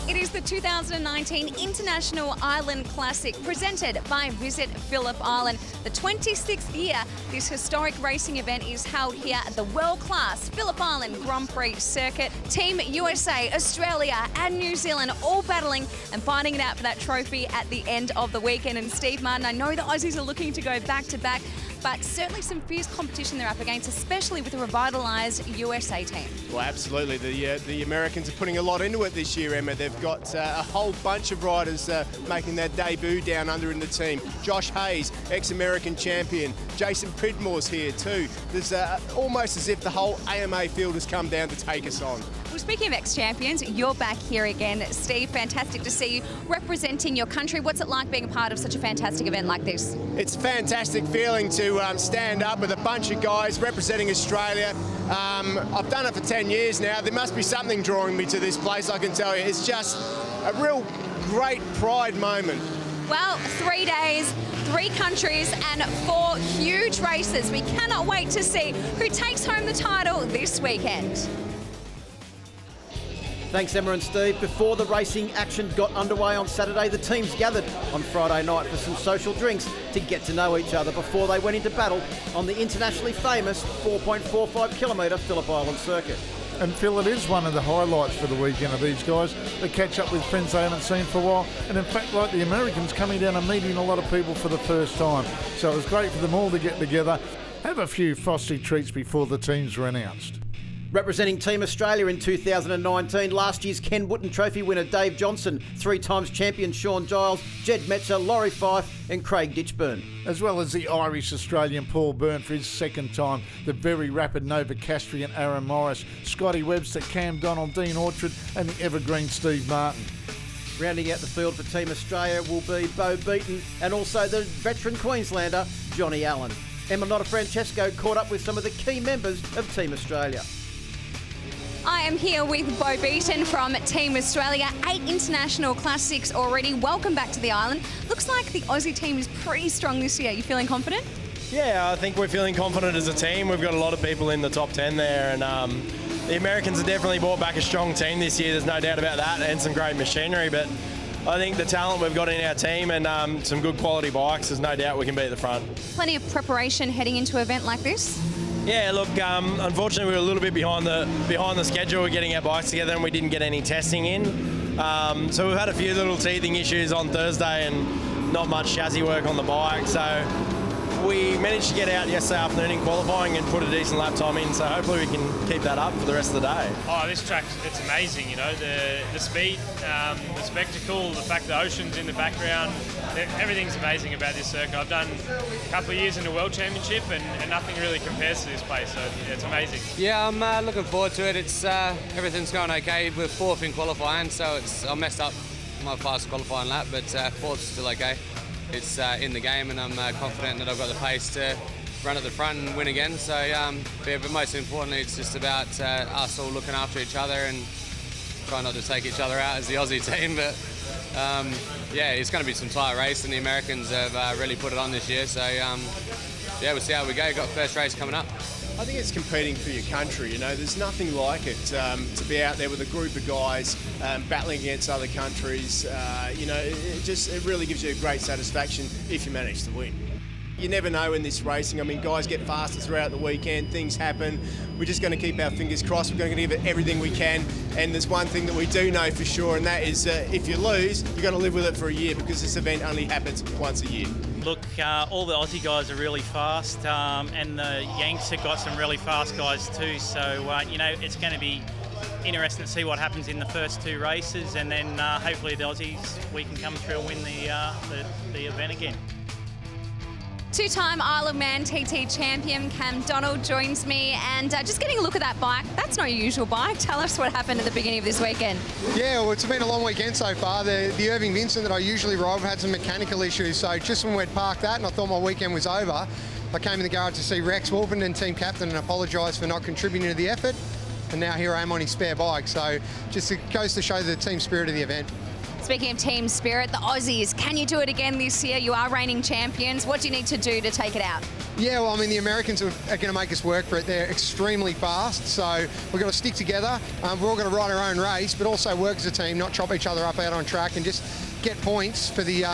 It is the 2019 International Island Classic presented by Visit Phillip Island. The 26th year this historic racing event is held here at the world-class Phillip Island Grand Prix circuit. Team USA, Australia and New Zealand all battling and fighting it out for that trophy at the end of the weekend. And Steve Martin, I know the Aussies are looking to go back-to-back, but certainly some fierce competition they're up against, especially with a revitalised USA team. Well, absolutely. The Americans are putting a lot into it this year, Emma. They've got a whole bunch of riders making their debut down under in the team. Josh Hayes, ex-American champion. Jason Pridmore's here too. There's almost as if the whole AMA field has come down to take us on. Well, speaking of ex-champions, you're back here again. Steve, fantastic to see you representing your country. What's it like being a part of such a fantastic event like this? It's a fantastic feeling to stand up with a bunch of guys representing Australia. I've done it for 10 years now. There must be something drawing me to this place, I can tell you. It's just a real great pride moment. Well, 3 days, 3 countries and 4 huge races. We cannot wait to see who takes home the title this weekend. Thanks, Emma and Steve. Before the racing action got underway on Saturday, the teams gathered on Friday night for some social drinks to get to know each other before they went into battle on the internationally famous 4.45 kilometre Phillip Island circuit. And Phil, it is one of the highlights for the weekend of these guys. They catch up with friends they haven't seen for a while. And in fact, like the Americans, coming down and meeting a lot of people for the first time. So it was great for them all to get together, have a few frosty treats before the teams were announced. Representing Team Australia in 2019, last year's Ken Wootton Trophy winner Dave Johnson, 3 times champion Sean Giles, Jed Metzer, Laurie Fife and Craig Ditchburn. As well as the Irish-Australian Paul Byrne for his second time, the very rapid Nova Castrian Aaron Morris, Scotty Webster, Cam Donald, Dean Orchard and the evergreen Steve Martin. Rounding out the field for Team Australia will be Bo Beaton and also the veteran Queenslander Johnny Allen. Emma Francesco caught up with some of the key members of Team Australia. I am here with Bo Beaton from Team Australia. 8 international classics already. Welcome back to the island. Looks like the Aussie team is pretty strong this year. You feeling confident? Yeah, I think we're feeling confident as a team. We've got a lot of people in the top 10 there, and the Americans have definitely brought back a strong team this year. There's no doubt about that, and some great machinery. But I think the talent we've got in our team and some good quality bikes, there's no doubt we can be at the front. Plenty of preparation heading into an event like this? Yeah, look, unfortunately we were a little bit behind the schedule. We're getting our bikes together and we didn't get any testing in. So we've had a few little teething issues on Thursday and not much chassis work on the bike. So we managed to get out yesterday afternoon in qualifying and put a decent lap time in. So hopefully we can keep that up for the rest of the day. Oh, this track, it's amazing, you know, the speed, the spectacle, the fact the ocean's in the background, everything's amazing about this circuit. I've done a couple of years in the World Championship and nothing really compares to this place, so it's amazing. Yeah, I'm looking forward to it. It's everything's going okay. We're 4th in qualifying, so I messed up my fast qualifying lap, but 4th's still okay. It's in the game and I'm confident that I've got the pace to run at the front and win again. So, but most importantly, it's just about us all looking after each other and trying not to take each other out as the Aussie team. But yeah, it's going to be some tight race and the Americans have really put it on this year. So yeah, we'll see how we go. Got first race coming up. I think it's competing for your country, you know, there's nothing like it to be out there with a group of guys battling against other countries. You know, it really gives you a great satisfaction if you manage to win. You never know in this racing. I mean, guys get faster throughout the weekend, things happen. We're just going to keep our fingers crossed. We're going to give it everything we can. And there's one thing that we do know for sure, and that is if you lose, you're going to live with it for a year because this event only happens once a year. Look, all the Aussie guys are really fast, and the Yanks have got some really fast guys too. So, you know, it's going to be interesting to see what happens in the first 2 races, and then hopefully the Aussies, we can come through and win the event again. Two-time Isle of Man TT champion Cam Donald joins me, and just getting a look at that bike. That's not your usual bike. Tell us what happened at the beginning of this weekend. Yeah, well, it's been a long weekend so far. The Irving Vincent that I usually ride had some mechanical issues, so just when we'd parked that and I thought my weekend was over, I came in the garage to see Rex Wolfen and team captain and apologise for not contributing to the effort. And now here I am on his spare bike, so just it goes to show the team spirit of the event. Speaking of team spirit, the Aussies, can you do it again this year? You are reigning champions. What do you need to do to take it out? Yeah, well, I mean, the Americans are going to make us work for it. They're extremely fast, so we've got to stick together. We're all going to ride our own race, but also work as a team, not chop each other up out on track, and just get points for the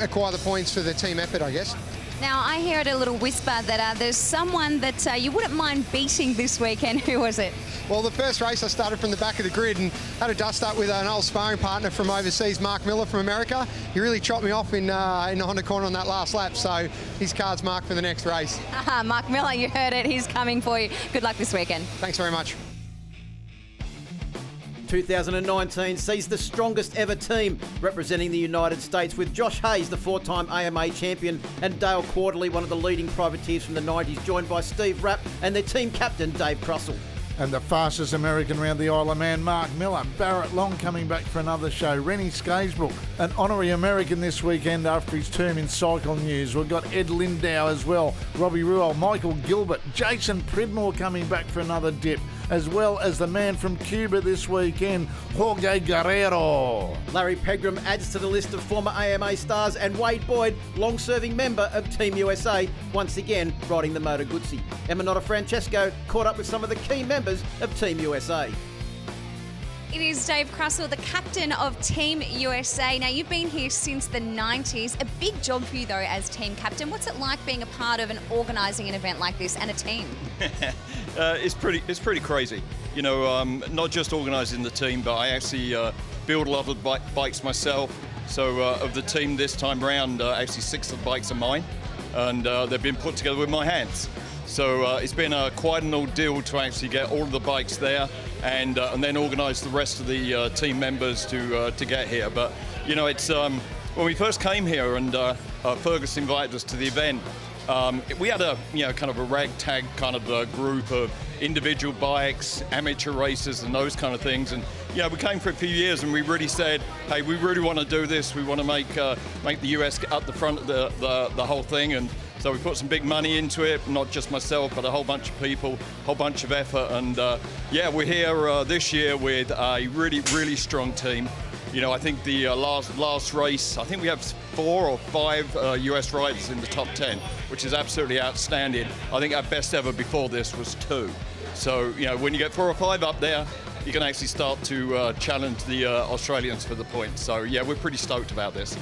acquire the points for the team effort, I guess. Now, I heard a little whisper that there's someone that you wouldn't mind beating this weekend. Who was it? Well, the first race I started from the back of the grid and had a dust up with an old sparring partner from overseas, Mark Miller from America. He really chopped me off in the Honda corner on that last lap, so his card's marked for the next race. Mark Miller, you heard it. He's coming for you. Good luck this weekend. Thanks very much. 2019 sees the strongest ever team representing the United States, with Josh Hayes, the four-time AMA champion, and Dale Quarterly, one of the leading privateers from the 90s, joined by Steve Rapp and their team captain, Dave Crussell. And the fastest American round the Isle of Man, Mark Miller. Barrett Long coming back for another show. Rennie Skaysbrook, an honorary American this weekend after his term in Cycle News. We've got Ed Lindau as well, Robbie Ruel, Michael Gilbert, Jason Pridmore coming back for another dip, as well as the man from Cuba this weekend, Jorge Guerrero. Larry Pegram adds to the list of former AMA stars, and Wade Boyd, long-serving member of Team USA, once again riding the Moto Guzzi. Emma Nota Francesco caught up with some of the key members of Team USA. It is Dave Crussell, the captain of Team USA. Now, you've been here since the 90s. A big job for you, though, as team captain. What's it like being a part of and organising an event like this and a team? It's pretty crazy. You know, not just organising the team, but I actually build a lot of bikes myself. So of the team this time round, actually 6 of the bikes are mine, and they've been put together with my hands. So it's been quite an ordeal to actually get all of the bikes there and then organise the rest of the team members to get here. But you know, it's when we first came here and Fergus invited us to the event. We had a kind of a ragtag kind of group of individual bikes, amateur racers, and those kind of things. And we came for a few years, and we really said, hey, we really want to do this. We want to make the US up the front of the whole thing. And so we put some big money into it, not just myself, but a whole bunch of people, a whole bunch of effort. And we're here this year with a really, really strong team. You know, I think the last race, I think we have 4 or 5 US riders in the top 10, which is absolutely outstanding. I think our best ever before this was 2. So, when you get 4 or 5 up there, you can actually start to challenge the Australians for the points. So, we're pretty stoked about this.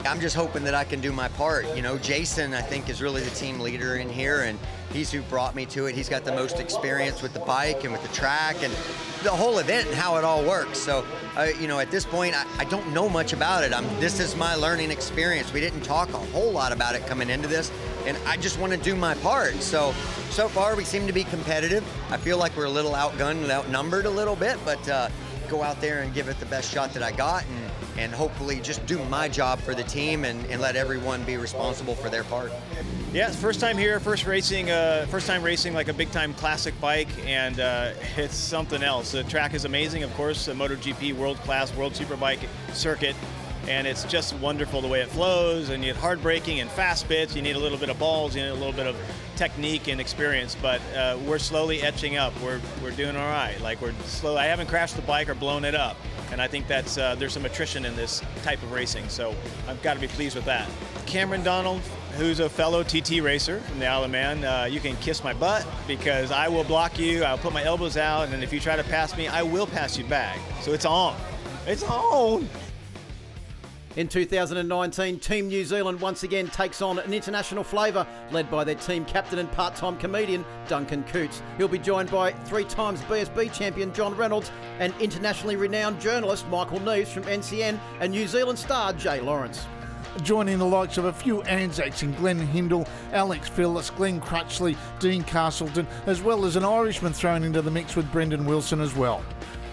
I'm just hoping that I can do my part. Jason, I think, is really the team leader in here, and he's who brought me to it. He's got the most experience with the bike and with the track and the whole event and how it all works. So, at this point, I don't know much about it. This is my learning experience. We didn't talk a whole lot about it coming into this, and I just want to do my part. So far, we seem to be competitive. I feel like we're a little outgunned and outnumbered a little bit, but go out there and give it the best shot that I got, and hopefully just do my job for the team and let everyone be responsible for their part. Yeah, it's first time here, first time racing like a big time classic bike, and it's something else. The track is amazing, of course, the MotoGP world-class, World Superbike circuit, and it's just wonderful the way it flows, and you get hard braking and fast bits, you need a little bit of balls, you need a little bit of technique and experience, but we're slowly etching up. We're doing all right. Like, we're slow. I haven't crashed the bike or blown it up, and I think that's there's some attrition in this type of racing, so I've got to be pleased with that. Cameron Donald, who's a fellow TT racer from the Isle of Man, you can kiss my butt, because I will block you, I'll put my elbows out, and if you try to pass me, I will pass you back. So it's on. It's on! In 2019, Team New Zealand once again takes on an international flavour, led by their team captain and part-time comedian, Duncan Coots. He'll be joined by 3 times BSB champion John Reynolds and internationally renowned journalist Michael Neves from NCN and New Zealand star Jay Lawrence. Joining the likes of a few Anzacs in Glenn Hindle, Alex Phillips, Glenn Crutchley, Dean Castleton, as well as an Irishman thrown into the mix with Brendan Wilson as well.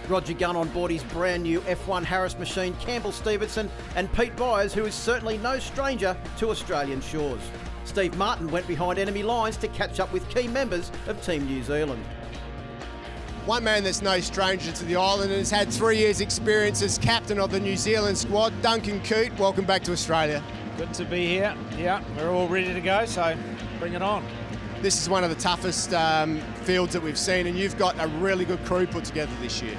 Roger Gunn on board his brand new F1 Harris machine, Campbell Stevenson, and Pete Byers, who is certainly no stranger to Australian shores. Steve Martin went behind enemy lines to catch up with key members of Team New Zealand. One man that's no stranger to the island and has had 3 years' experience as captain of the New Zealand squad, Duncan Coote. Welcome back to Australia. Good to be here. Yeah, we're all ready to go, so bring it on. This is one of the toughest fields that we've seen, and you've got a really good crew put together this year.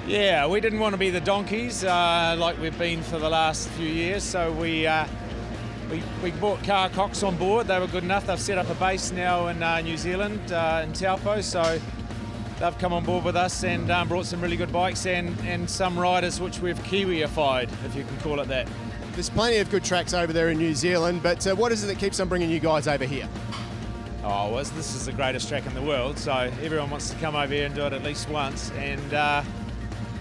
Yeah, we didn't want to be the donkeys like we've been for the last few years, so we brought Car Cox on board. They were good enough. They've set up a base now in New Zealand, in Taupo, so they've come on board with us and brought some really good bikes and some riders which we've Kiwiified, if you can call it that. There's plenty of good tracks over there in New Zealand, but what is it that keeps on bringing you guys over here? Oh, well, this is the greatest track in the world, so everyone wants to come over here and do it at least once. And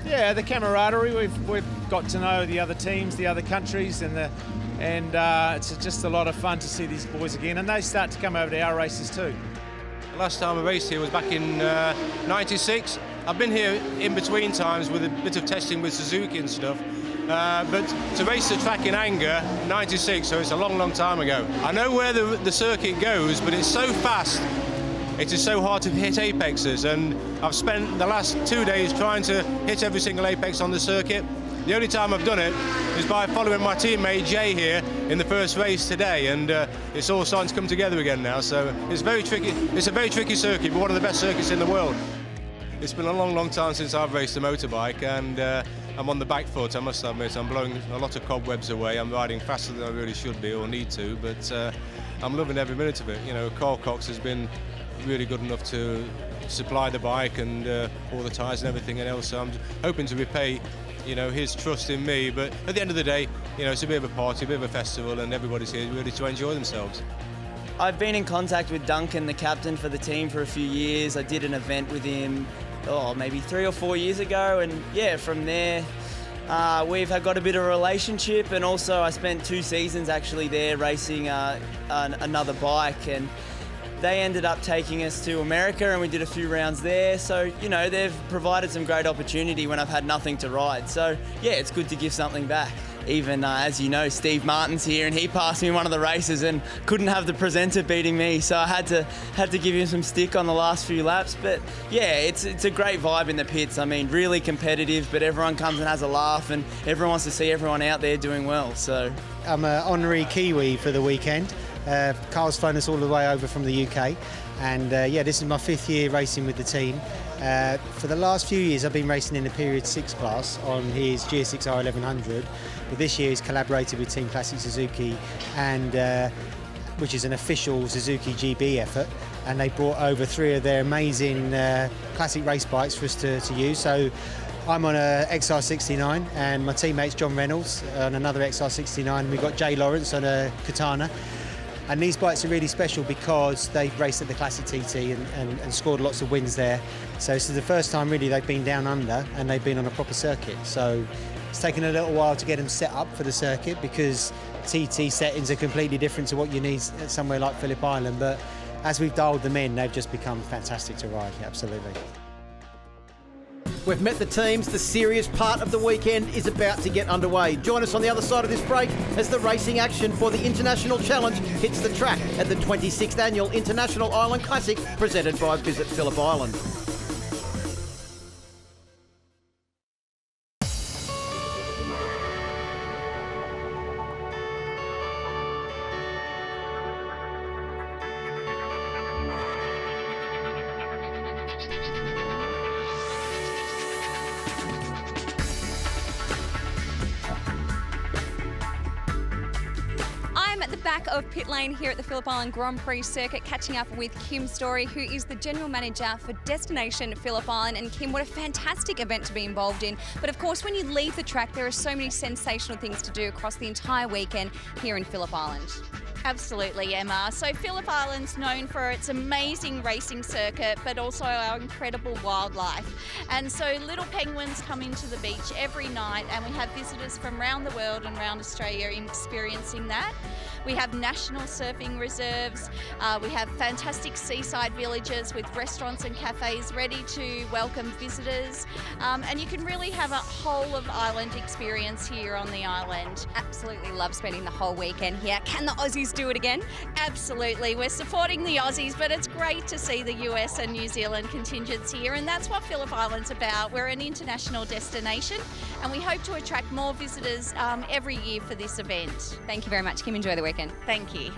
yeah, the camaraderie, we've got to know the other teams, the other countries, and it's just a lot of fun to see these boys again, and they start to come over to our races too. The last time I raced here was back in '96. I've been here in between times with a bit of testing with Suzuki and stuff. But to race the track in anger, '96, so it's a long, long time ago. I know where the circuit goes, but it's so fast. It is so hard to hit apexes, and I've spent the last 2 days trying to hit every single apex on the circuit. The only time I've done it is by following my teammate Jay here in the first race today, and it's all starting to come together again now. So it's very tricky. It's a very tricky circuit, but one of the best circuits in the world. It's been a long, long time since I've raced a motorbike, and I'm on the back foot, I must admit. I'm blowing a lot of cobwebs away. I'm riding faster than I really should be or need to, but I'm loving every minute of it. You know, Carl Cox has been really good enough to supply the bike and all the tyres and everything else. So I'm hoping to repay, you know, his trust in me. But at the end of the day, you know, it's a bit of a party, a bit of a festival, and everybody's here really to enjoy themselves. I've been in contact with Duncan, the captain for the team, for a few years. I did an event with him, maybe 3 or 4 years ago, and yeah, from there we've got a bit of a relationship, and also I spent 2 seasons actually there racing another bike, and they ended up taking us to America and we did a few rounds there. So, you know, they've provided some great opportunity when I've had nothing to ride. So, yeah, it's good to give something back. Even, as you know, Steve Martin's here and he passed me one of the races and couldn't have the presenter beating me. So I had to give him some stick on the last few laps. But, yeah, it's a great vibe in the pits. I mean, really competitive, but everyone comes and has a laugh and everyone wants to see everyone out there doing well. So I'm an honorary Kiwi for the weekend. Carl's flown us all the way over from the UK, and yeah, this is my 5th year racing with the team. For the last few years I've been racing in the Period 6 class on his GSX-R 1100, but this year he's collaborated with Team Classic Suzuki, and which is an official Suzuki GB effort, and they brought over 3 of their amazing classic race bikes for us to use. So I'm on a XR69 and my teammate's John Reynolds on another XR69, and we've got Jay Lawrence on a Katana. And these bikes are really special because they've raced at the Classic TT and scored lots of wins there. So this is the first time really they've been down under and they've been on a proper circuit. So it's taken a little while to get them set up for the circuit because TT settings are completely different to what you need at somewhere like Phillip Island. But as we've dialed them in, they've just become fantastic to ride, absolutely. We've met the teams. The serious part of the weekend is about to get underway. Join us on the other side of this break as the racing action for the International Challenge hits the track at the 26th Annual International Island Classic presented by Visit Phillip Island. Back of pit lane here at the Phillip Island Grand Prix circuit, catching up with Kim Story, who is the General Manager for Destination Phillip Island. And Kim, what a fantastic event to be involved in. But of course, when you leave the track, there are so many sensational things to do across the entire weekend here in Phillip Island. Absolutely, Emma. So Phillip Island's known for its amazing racing circuit, but also our incredible wildlife. And so little penguins come into the beach every night, and we have visitors from around the world and around Australia experiencing that. We have national surfing reserves. We have fantastic seaside villages with restaurants and cafes ready to welcome visitors. And you can really have a whole of island experience here on the island. Absolutely love spending the whole weekend here. Can the Aussies do it again? Absolutely. We're supporting the Aussies, but it's great to see the US and New Zealand contingents here, and that's what Phillip Island's about. We're an international destination, and we hope to attract more visitors every year for this event. Thank you very much, Kim. Enjoy the weekend. Thank you.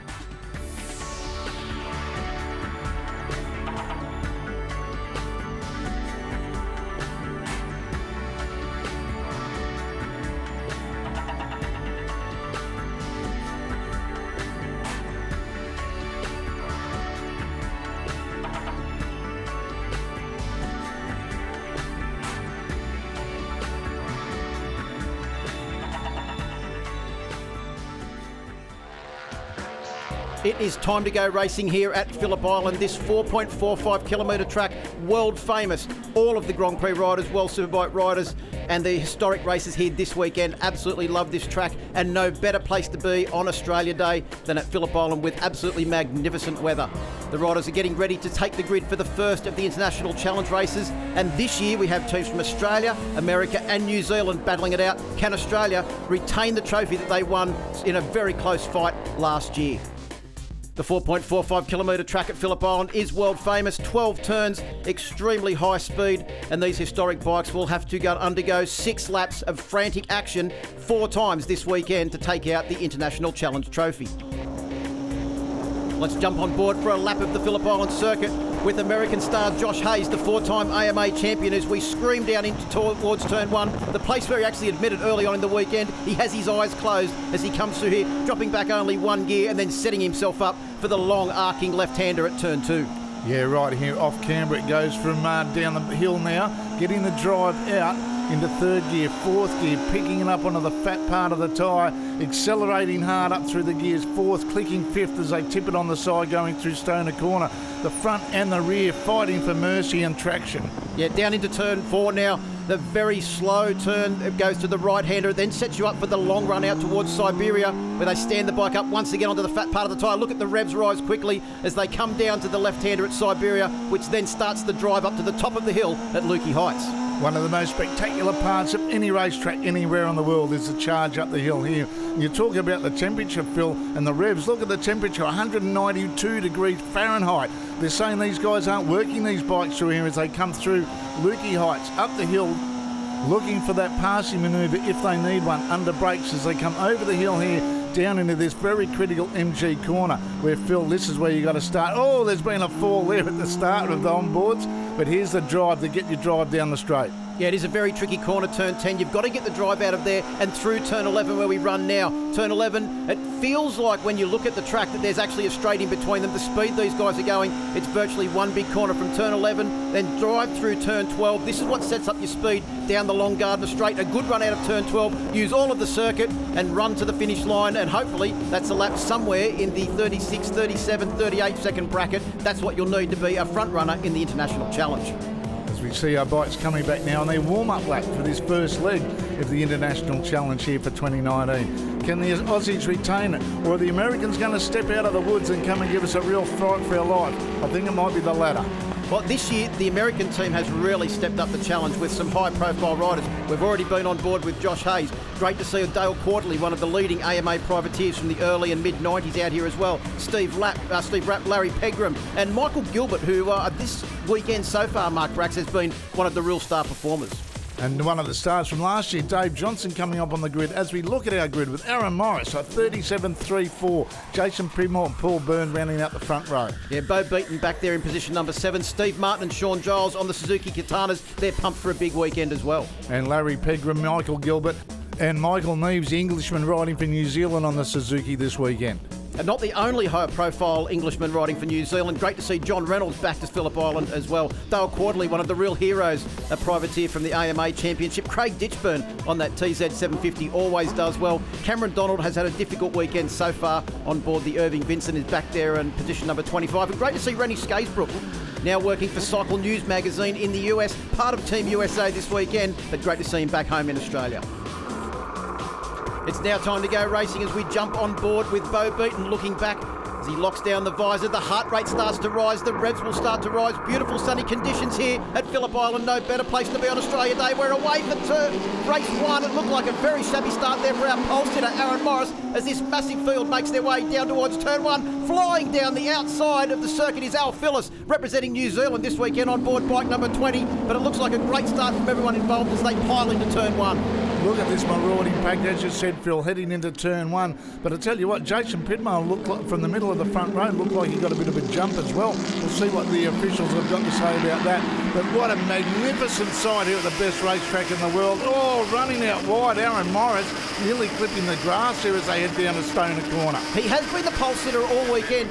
It is time to go racing here at Phillip Island. This 4.45 kilometre track, world famous. All of the Grand Prix riders, World Superbike riders, and the historic races here this weekend absolutely love this track, and no better place to be on Australia Day than at Phillip Island with absolutely magnificent weather. The riders are getting ready to take the grid for the first of the International Challenge races, and this year we have teams from Australia, America and New Zealand battling it out. Can Australia retain the trophy that they won in a very close fight last year? The 4.45 kilometre track at Phillip Island is world famous, 12 turns, extremely high speed, and these historic bikes will have to undergo 6 laps of frantic action 4 times this weekend to take out the International Challenge Trophy. Let's jump on board for a lap of the Phillip Island circuit with American star Josh Hayes, the 4-time AMA champion, as we scream down towards turn 1, the place where he actually admitted early on in the weekend he has his eyes closed as he comes through here, dropping back only 1 gear and then setting himself up for the long arcing left-hander at turn 2. Yeah, right here off camber it goes from down the hill now, getting the drive out into 3rd gear, 4th gear, picking it up onto the fat part of the tyre, accelerating hard up through the gears, 4th, clicking 5th as they tip it on the side going through Stoner Corner. The front and the rear fighting for mercy and traction. Yeah, down into turn 4 now. The very slow turn, it goes to the right-hander, it then sets you up for the long run out towards Siberia, where they stand the bike up once again onto the fat part of the tyre. Look at the revs rise quickly as they come down to the left-hander at Siberia, which then starts the drive up to the top of the hill at Lukey Heights. One of the most spectacular parts of any racetrack anywhere in the world is the charge up the hill here. You talk about the temperature, Phil, and the revs. Look at the temperature, 192 degrees Fahrenheit. They're saying these guys aren't working these bikes through here as they come through Lukey Heights, up the hill, looking for that passing manoeuvre if they need one, under brakes as they come over the hill here, down into this very critical MG corner where, Phil, this is where you got to start. Oh, there's been a fall there at the start of the onboards, but here's the drive to get your drive down the straight. Yeah, it is a very tricky corner, turn 10. You've got to get the drive out of there and through turn 11 where we run now. Turn 11, it feels like when you look at the track that there's actually a straight in between them. The speed these guys are going, it's virtually one big corner from turn 11, then drive through turn 12. This is what sets up your speed down the Long Gardner Straight. A good run out of turn 12, use all of the circuit and run to the finish line, and hopefully that's a lap somewhere in the 36, 37, 38 second bracket. That's what you'll need to be a front runner in the International Challenge. As we see our bikes coming back now on their warm-up lap for this first leg of the International Challenge here for 2019. Can the Aussies retain it, or are the Americans going to step out of the woods and come and give us a real fight for our life? I think it might be the latter. Well, this year, the American team has really stepped up the challenge with some high-profile riders. We've already been on board with Josh Hayes. Great to see Dale Quarterly, one of the leading AMA privateers from the early and mid-90s, out here as well. Steve Rapp, Larry Pegram, and Michael Gilbert, who this weekend so far, Mark Brax, has been one of the real star performers. And one of the stars from last year, Dave Johnson, coming up on the grid as we look at our grid with Aaron Morris at 37.34, Jason Primor and Paul Byrne rounding out the front row. Yeah, Bo Beaton back there in position number 7. Steve Martin and Sean Giles on the Suzuki Katanas. They're pumped for a big weekend as well. And Larry Pegram, Michael Gilbert and Michael Neves, the Englishman riding for New Zealand on the Suzuki this weekend. And not the only high-profile Englishman riding for New Zealand. Great to see John Reynolds back to Phillip Island as well. Dale Quarterly, one of the real heroes, a privateer from the AMA Championship. Craig Ditchburn on that TZ750 always does well. Cameron Donald has had a difficult weekend so far on board the Irving Vincent, is back there in position number 25. And great to see Rennie Skaysbrook now working for Cycle News magazine in the US, part of Team USA this weekend, but great to see him back home in Australia. It's now time to go racing as we jump on board with Bo Beaton looking back as As he locks down the visor, the heart rate starts to rise, the revs will start to rise. Beautiful sunny conditions here at Phillip Island. No better place to be on Australia Day. We're away for race 1. It looked like a very shabby start there for our pole sitter, Aaron Morris, as this massive field makes their way down towards turn 1. Flying down the outside of the circuit is Al Phillip, representing New Zealand this weekend on board bike number 20. But it looks like a great start from everyone involved as they pile into turn 1. Look at this marauding pack, as you said, Phil, heading into turn 1. But I tell you what, Jason Pridmore looked like, from the middle of the front row, looked like he got a bit of a jump as well. We'll see what the officials have got to say about that. But what a magnificent sight here at the best racetrack in the world. Oh, running out wide, Aaron Morris nearly clipping the grass here as they head down a Stoner corner. He has been the pole sitter all weekend,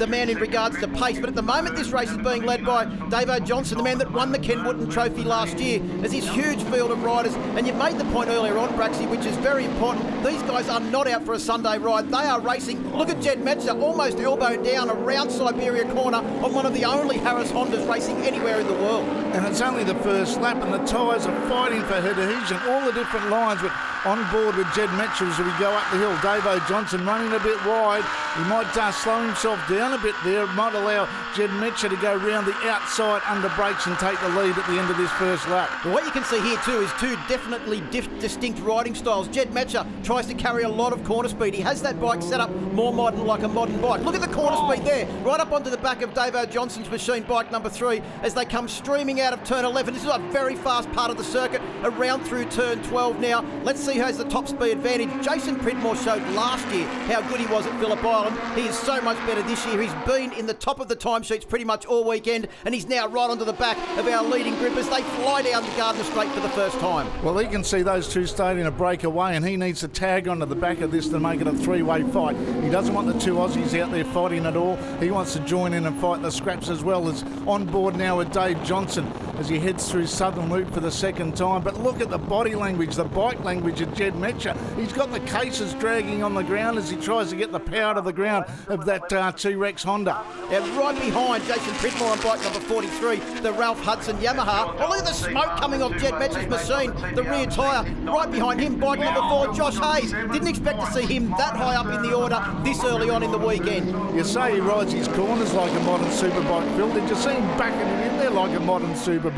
the man in regards to pace. But at the moment, this race is being led by Davo Johnson, the man that won the Ken Wootton Trophy last year. There's this huge field of riders, and you've made the point earlier on, Braxy, which is very important. These guys are not out for a Sunday ride. They are racing. Look at Jed Metzer, almost elbow down around Siberia corner on one of the only Harris Hondas racing anywhere in the world. And it's only the first lap, and the tyres are fighting for adhesion. All the different lines, but on board with Jed Metzer as we go up the hill. Davo Johnson running a bit wide. He might slow himself down a bit there. It might allow Jed Metzer to go round the outside under brakes and take the lead at the end of this first lap. Well, what you can see here too is two definitely distinct riding styles. Jed Metzer tries to carry a lot of corner speed. He has that bike set up more modern, like a modern bike. Look at the corner speed there, right up onto the back of Davo Johnson's machine, bike number 3, as they come streaming out of turn 11. This is a very fast part of the circuit, around through turn 12 now. Let's see who has the top speed advantage. Jason Pridmore showed last year how good he was at Phillip Island. He is so much better this year. He's been in the top of the timesheets pretty much all weekend, and he's now right onto the back of our leading group as they fly down the Gardner Straight for the first time. Well, he can see those two starting to break away, and he needs to tag onto the back of this to make it a three-way fight. He doesn't want the two Aussies out there fighting at all. He wants to join in and fight the scraps as well. As on board now with Dave Johnson as he heads through Southern Loop for the second time. But look at the body language, the bike language of Jed Metzer. He's got the cases dragging on the ground as he tries to get the power to the ground of that T-Rex Honda. Yeah, right behind Jason Pridmore on bike number 43, the Ralph Hudson Yamaha. Oh, look at the smoke coming off Jed Metzer's machine, the rear tyre. Right behind him, bike number 4, Josh Hayes. Didn't expect to see him that high up in the order this early on in the weekend. You say he rides his corners like a modern superbike, Phil. Did you see him backing it in there like a modern superbike?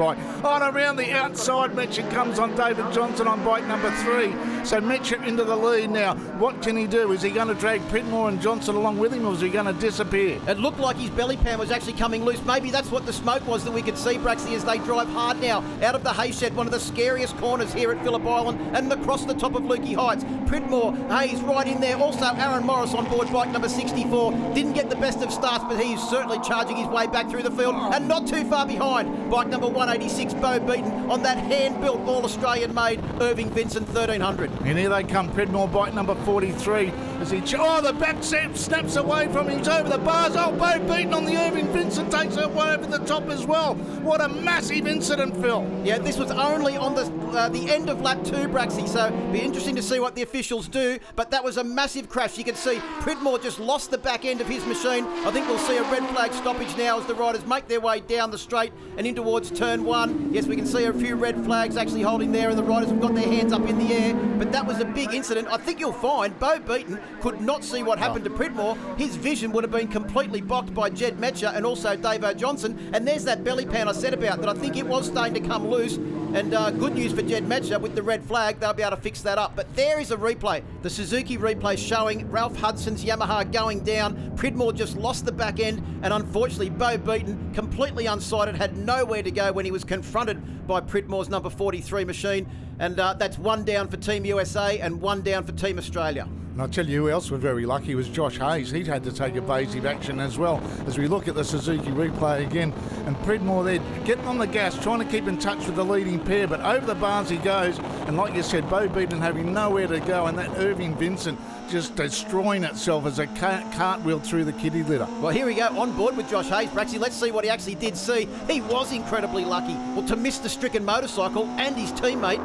Oh, and around the outside, Metzer comes on David Johnson on bike number 3. So Metzer into the lead now. What can he do? Is he going to drag Pridmore and Johnson along with him, or is he going to disappear? It looked like his belly pan was actually coming loose. Maybe that's what the smoke was that we could see, Braxy, as they drive hard now out of the hay shed, one of the scariest corners here at Phillip Island, and across the top of Lukey Heights. Pridmore, Hayes right in there. Also Aaron Morris on board bike number 64. Didn't get the best of starts, but he's certainly charging his way back through the field, and not too far behind bike number 186, Bo Beaton, on that hand-built all-Australian-made Irving Vincent 1300. And here they come, Pridmore, bike number 43. As he the back snaps away from him. He's over the bars. Oh, Bo Beaton on the Irving Vincent takes it way over the top as well. What a massive incident, Phil. Yeah, this was only on the end of lap 2, Braxy, so it'll be interesting to see what the officials do, but that was a massive crash. You can see Pridmore just lost the back end of his machine. I think we'll see a red flag stoppage now as the riders make their way down the straight and in towards turn 1. Yes, we can see a few red flags actually holding there, and the riders have got their hands up in the air, but that was a big incident. I think you'll find Bo Beaton could not see what happened to Pridmore. His vision would have been completely blocked by Jed Metzer and also Davo Johnson, and there's that belly pan I said about that. I think it was starting to come loose, and good news for Jed Metzer with the red flag. They'll be able to fix that up. But there is a replay, the Suzuki replay showing Ralph Hudson's Yamaha going down. Pridmore just lost the back end, and unfortunately Bo Beaton, completely unsighted, had nowhere to go when he was confronted by Pridmore's number 43 machine. And that's one down for Team USA and one down for Team Australia. And I'll tell you who else was very lucky was Josh Hayes. He'd had to take evasive action as well as we look at the Suzuki replay again. And Pridmore there getting on the gas, trying to keep in touch with the leading pair, but over the bars he goes. And like you said, Bo Beaton having nowhere to go, and that Irving Vincent just destroying itself as a cartwheel through the kiddie litter. Well, here we go, on board with Josh Hayes. Braxy, let's see what he actually did see. He was incredibly lucky, well, to miss the stricken motorcycle and his teammate,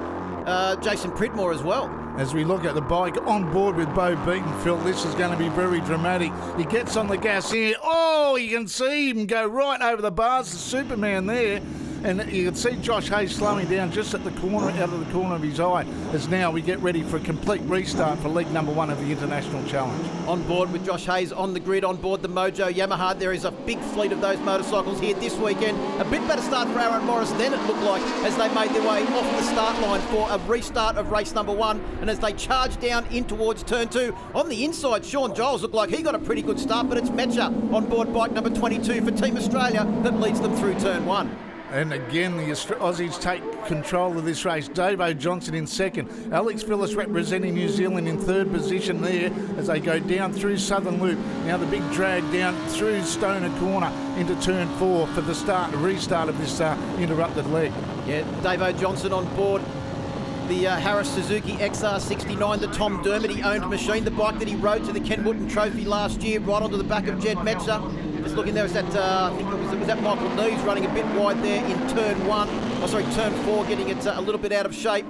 Jason Pridmore as well. As we look at the bike on board with Bo Beaton, Phil, this is going to be very dramatic. He gets on the gas here. Oh, you can see him go right over the bars, the Superman there. And you can see Josh Hayes slowing down just at the corner, out of the corner of his eye, as now we get ready for a complete restart for League number 1 of the International Challenge. On board with Josh Hayes on the grid, on board the Mojo Yamaha. There is a big fleet of those motorcycles here this weekend. A bit better start for Aaron Morris than it looked like as they made their way off the start line for a restart of race number 1. And as they charge down in towards turn 2, on the inside, Sean Giles looked like he got a pretty good start, but it's Metcher on board bike number 22 for Team Australia that leads them through turn 1. And again, the Aussies take control of this race. Davo Johnson in second. Alex Phillip representing New Zealand in third position there as they go down through Southern Loop. Now the big drag down through Stoner Corner into turn 4 for the restart of this interrupted leg. Yeah, Davo Johnson on board the Harris Suzuki XR69, the Tom Dermody-owned machine, the bike that he rode to the Ken Wootton Trophy last year, right onto the back of Jed Metzer. Just looking there, was that I think it was that Michael Neves running a bit wide there in turn 4, getting it a little bit out of shape.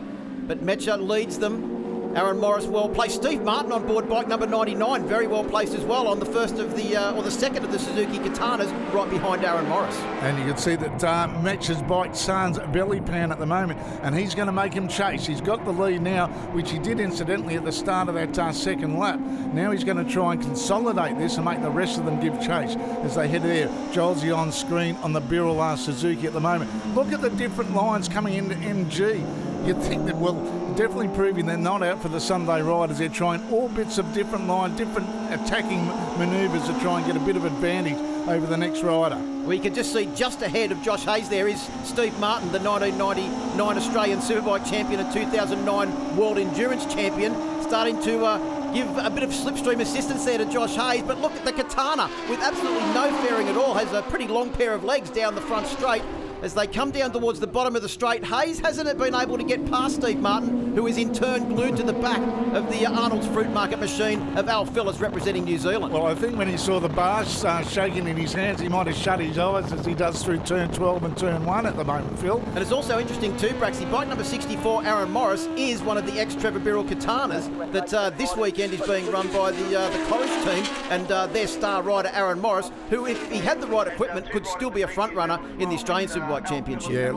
But Metzer leads them. Aaron Morris well placed. Steve Martin on board bike number 99, very well placed as well on the first of the or the second of the Suzuki Katanas, right behind Aaron Morris. And you can see that Metcher's bike Sans belly pan at the moment, and he's going to make him chase. He's got the lead now, which he did incidentally at the start of that second lap. Now he's going to try and consolidate this and make the rest of them give chase as they head there. Jolsey on screen on the Birrell Suzuki at the moment. Look at the different lines coming into MG. You'd think that, well, definitely proving they're not out for the Sunday riders. They're trying all bits of different lines, different attacking manoeuvres to try and get a bit of advantage over the next rider. Well, you can just see just ahead of Josh Hayes there is Steve Martin, the 1999 Australian Superbike champion and 2009 World Endurance champion, starting to give a bit of slipstream assistance there to Josh Hayes. But look at the Katana with absolutely no fairing at all. Has a pretty long pair of legs down the front straight. As they come down towards the bottom of the straight, Hayes hasn't been able to get past Steve Martin, who is in turn glued to the back of the Arnold's Fruit Market machine of Al Phillips representing New Zealand. Well, I think when he saw the bars shaking in his hands, he might have shut his eyes as he does through turn 12 and turn 1 at the moment, Phil. And it's also interesting too, Braxy, bike number 64, Aaron Morris, is one of the ex-Trevor Birrell Katanas that this weekend is being run by the Corrish team and their star rider Aaron Morris, who, if he had the right equipment, could still be a front runner in the Australian Superbike Championship. Yeah,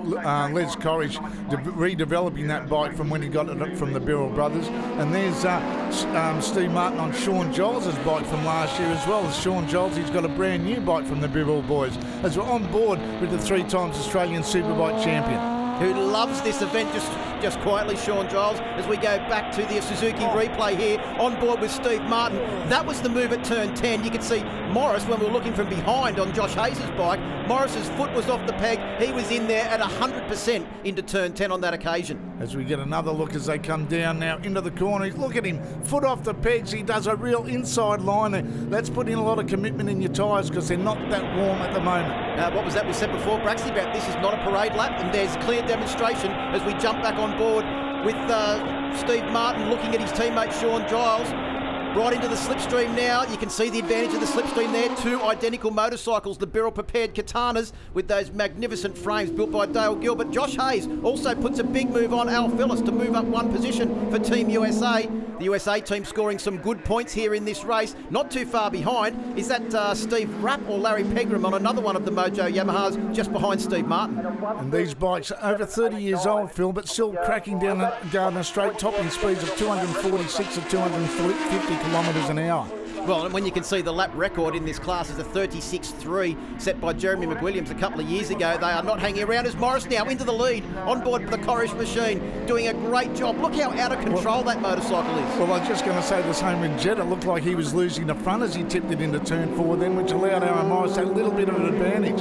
Les Corrish redeveloping that bike from when he got it from the Birrell brothers. And there's Steve Martin on Sean Giles' bike from last year as well. Sean Giles, he's got a brand new bike from the Birrell boys, as we're on board with the 3 times Australian Superbike champion. Who loves this event, just quietly, Sean Giles, as we go back to the Suzuki replay here, on board with Steve Martin. That was the move at turn 10. You could see Morris, when we were looking from behind on Josh Hayes' bike, Morris's foot was off the peg. He was in there at 100% into turn 10 on that occasion. As we get another look as they come down now into the corner. Look at him, foot off the pegs. He does a real inside line there. That's putting a lot of commitment in your tyres because they're not that warm at the moment. What was that we said before, Braxy, about this is not a parade lap, and there's clear demonstration as we jump back on board with Steve Martin looking at his teammate Sean Giles. Right into the slipstream now. You can see the advantage of the slipstream there. 2 identical motorcycles, the Birrell prepared Katanas with those magnificent frames built by Dale Gilbert. Josh Hayes also puts a big move on Al Phillips to move up 1 position for Team USA. The USA team scoring some good points here in this race. Not too far behind is that Steve Rapp or Larry Pegram on another one of the Mojo Yamahas just behind Steve Martin. And these bikes are over 30 years old, Phil, but still cracking down the Gardner Straight, topping speeds of 246 to 250 kilometres an hour. Well, and when you can see the lap record in this class is a 36.3 set by Jeremy McWilliams a couple of years ago. They are not hanging around as Morris now into the lead on board the Corrish machine, doing a great job. Look how out of control that motorcycle is. Well, I was just going to say the same with Jed. It looked like he was losing the front as he tipped it into turn 4 then, which allowed Aaron Morris a little bit of an advantage.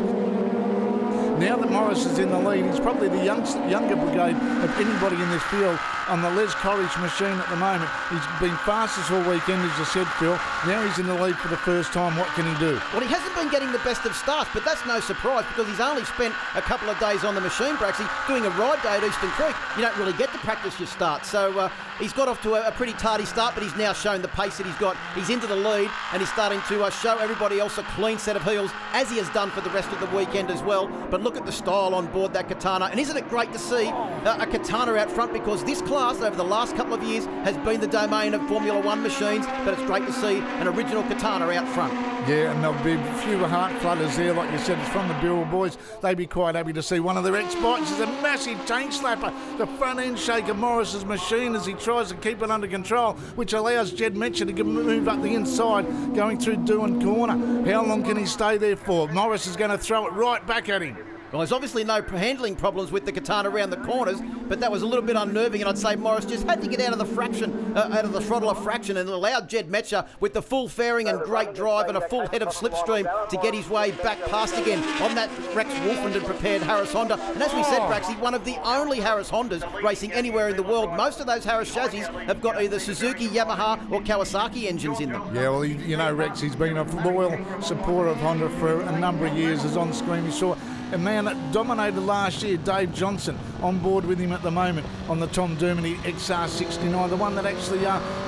Now that Morris is in the lead, he's probably the younger brigade of anybody in this field on the Les Corrish machine at the moment. He's been fastest all weekend, as you said, Phil. Now he's in the lead for the first time. What can he do? Well, he hasn't been getting the best of starts, but that's no surprise because he's only spent a couple of days on the machine, Braxy, doing a ride day at Eastern Creek. You don't really get to practice your start. So he's got off to a pretty tardy start, but he's now shown the pace that he's got. He's into the lead and he's starting to show everybody else a clean set of heels, as he has done for the rest of the weekend as well. But look look at the style on board that Katana, and isn't it great to see a Katana out front, because this class over the last couple of years has been the domain of Formula One machines, but it's great to see an original Katana out front. Yeah, and there'll be a few heart flutters there, like you said. It's from the Birrell boys. They'd be quite happy to see one of their ex-bikes is a massive chain slapper. The front end shaker Morris's machine as he tries to keep it under control, which allows Jed Metcher to move up the inside, going through Doohan Corner. How long can he stay there for? Morris is going to throw it right back at him. Well, there's obviously no handling problems with the Katana around the corners, but that was a little bit unnerving, and I'd say Morris just had to get out of the throttle of fraction, and allowed Jed Metcher with the full fairing and great drive and a full head of slipstream to get his way back past again on that Rex Wolfenden prepared Harris Honda. And as we said, Braxy, one of the only Harris Hondas racing anywhere in the world. Most of those Harris chassis have got either Suzuki, Yamaha or Kawasaki engines in them. Yeah, well, you know, Rex, he's been a loyal supporter of Honda for a number of years. As on screen we saw a man that dominated last year, Dave Johnson, on board with him at the moment on the Tom Dermody XR69, the one that actually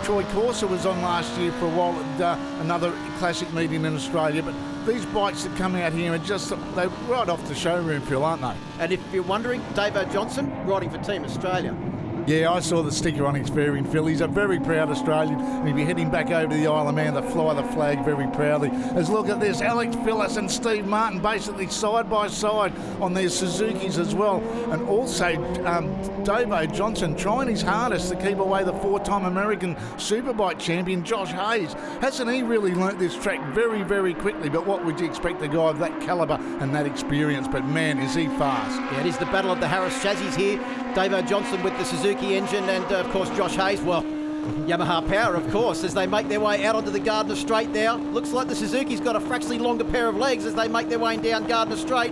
Troy Corser was on last year for a while at another classic meeting in Australia. But these bikes that come out here are just, they're right off the showroom, Phil, aren't they? And if you're wondering, Dave Johnson riding for Team Australia. Yeah, I saw the sticker on his fairing, Phil. He's a very proud Australian, and he'll be heading back over to the Isle of Man to fly the flag very proudly. As look at this, Alex Phillips and Steve Martin basically side by side on their Suzukis as well. And also Dave Johnson trying his hardest to keep away the four-time American Superbike champion Josh Hayes. Hasn't he really learnt this track very, very quickly? But what would you expect a guy of that calibre and that experience? But man, is he fast. Yeah, it is the battle of the Harris chassis here. Dave Johnson with the Suzuki engine, and of course Josh Hayes, well, Yamaha power, of course, as they make their way out onto the Gardner Straight now. Looks like the Suzuki's got a fractionally longer pair of legs as they make their way down Gardner Straight.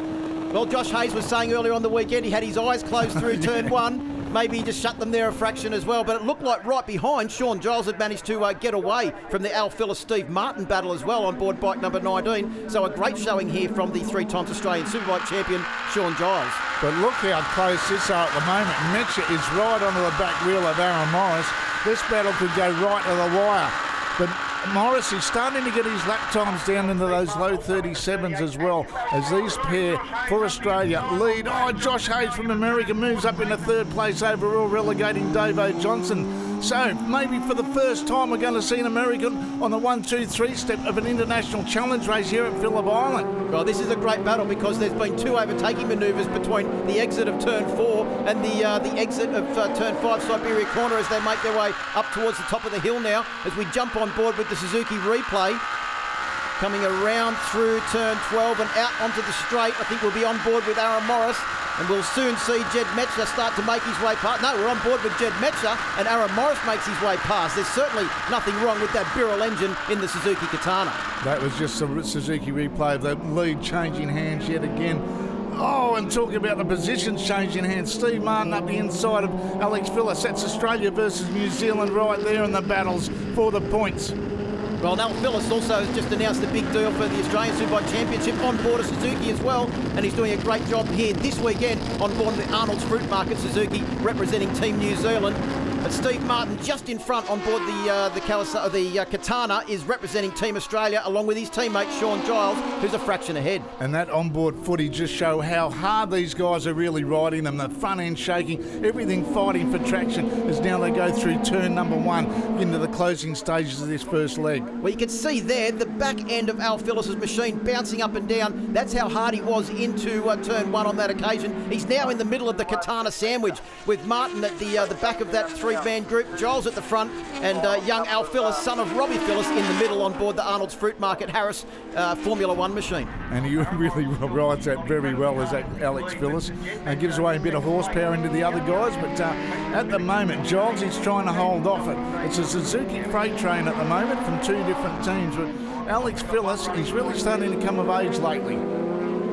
Well, Josh Hayes was saying earlier on the weekend he had his eyes closed through turn one. Maybe he just shut them there a fraction as well, but it looked like right behind Sean Giles had managed to get away from the Al Phillips-Steve Martin battle as well on board bike number 19. So a great showing here from the three times Australian Superbike champion, Sean Giles. But look how close this are at the moment. Metcher is right onto the back wheel of Aaron Morris. This battle could go right to the wire. But Morris is starting to get his lap times down into those low 37s as well, as these pair for Australia lead. Oh, Josh Hayes from America moves up into third place overall, relegating Dave Johnson. So maybe for the first time we're going to see an American on the 1, 2, 3 step of an international challenge race here at Phillip Island. Well, this is a great battle because there's been two overtaking manoeuvres between the exit of turn 4 and the exit of turn 5 Siberia corner as they make their way up towards the top of the hill now, as we jump on board with the Suzuki replay. Coming around through turn 12 and out onto the straight. I think we'll be on board with Aaron Morris, and we'll soon see Jed Metcher start to make his way past. No, we're on board with Jed Metcher, and Aaron Morris makes his way past. There's certainly nothing wrong with that Birrell engine in the Suzuki Katana. That was just a Suzuki replay of the lead changing hands yet again. Oh, and talking about the positions changing hands. Steve Martin up the inside of Alex Phillips. That's Australia versus New Zealand right there in the battles for the points. Well, Al Phillips also has just announced a big deal for the Australian Superbike Championship on board of Suzuki as well, and he's doing a great job here this weekend on board the Arnold's Fruit Market Suzuki, representing Team New Zealand. But Steve Martin just in front on board the Katana is representing Team Australia, along with his teammate Sean Giles, who's a fraction ahead. And that onboard footage just show how hard these guys are really riding them. The front end shaking, everything fighting for traction as now they go through turn number 1 into the closing stages of this first leg. Well, you can see there the back end of Al Phillips' machine bouncing up and down. That's how hard he was into turn 1 on that occasion. He's now in the middle of the Katana sandwich with Martin at the back of that three-man group, Giles at the front, and young Al Phillips, son of Robbie Phillips, in the middle on board the Arnold's Fruit Market Harris Formula One machine. And he really rides that very well as that Alex Phillips, and gives away a bit of horsepower into the other guys. But at the moment, Giles is trying to hold off it. It's a Suzuki freight train at the moment from two different teams, but Alex Phillips, he's really starting to come of age lately.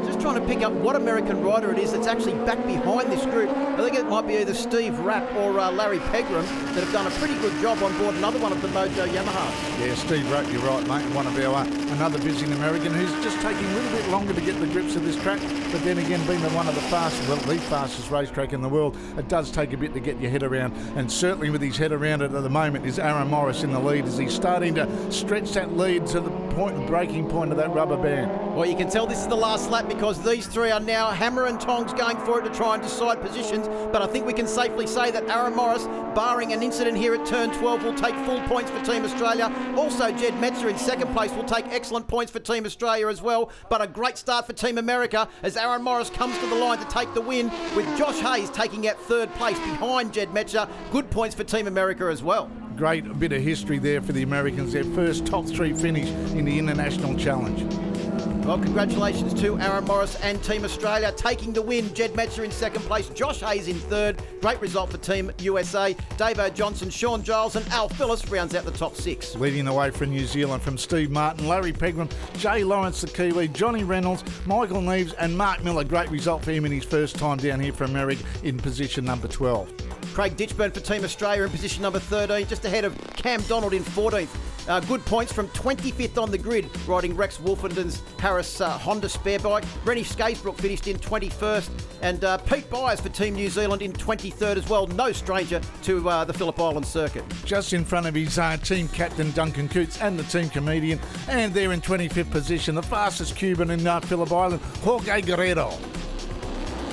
Just trying to pick up what American rider it is that's actually back behind this group. I think it might be either Steve Rapp or Larry Pegram that have done a pretty good job on board another one of the Mojo Yamahas. Yeah, Steve Rapp, you're right, mate. One of our another visiting American who's just taking a little bit longer to get the grips of this track, but then again, being one of the fastest, well, the fastest racetrack in the world, it does take a bit to get your head around. And certainly with his head around it at the moment is Aaron Morris in the lead as he's starting to stretch that lead to the point, the breaking point of that rubber band. Well, you can tell this is the last lap because because these three are now hammer and tongs going for it to try and decide positions. But I think we can safely say that Aaron Morris, barring an incident here at turn 12, will take full points for Team Australia. Also, Jed Metzer in second place will take excellent points for Team Australia as well. But a great start for Team America as Aaron Morris comes to the line to take the win, with Josh Hayes taking out third place behind Jed Metzer. Good points for Team America as well. Great bit of history there for the Americans, their first top three finish in the International Challenge. Well, congratulations to Aaron Morris and Team Australia taking the win. Jed Metzer in second place, Josh Hayes in third. Great result for Team USA. Davo Johnson, Sean Giles and Al Phillips rounds out the top six. Leading the way for New Zealand from Steve Martin, Larry Pegram, Jay Lawrence the Kiwi, Johnny Reynolds, Michael Neves and Mark Miller. Great result for him in his first time down here for America in position number 12. Craig Ditchburn for Team Australia in position number 13, just ahead of Cam Donald in 14th. Good points from 25th on the grid, riding Rex Wolfenden's Harris Honda spare bike. Rennie Skaysbrook finished in 21st, and Pete Byers for Team New Zealand in 23rd as well. No stranger to the Phillip Island circuit. Just in front of his team captain Duncan Coots and the team comedian, and there in 25th position, the fastest Cuban in Phillip Island, Jorge Guerrero.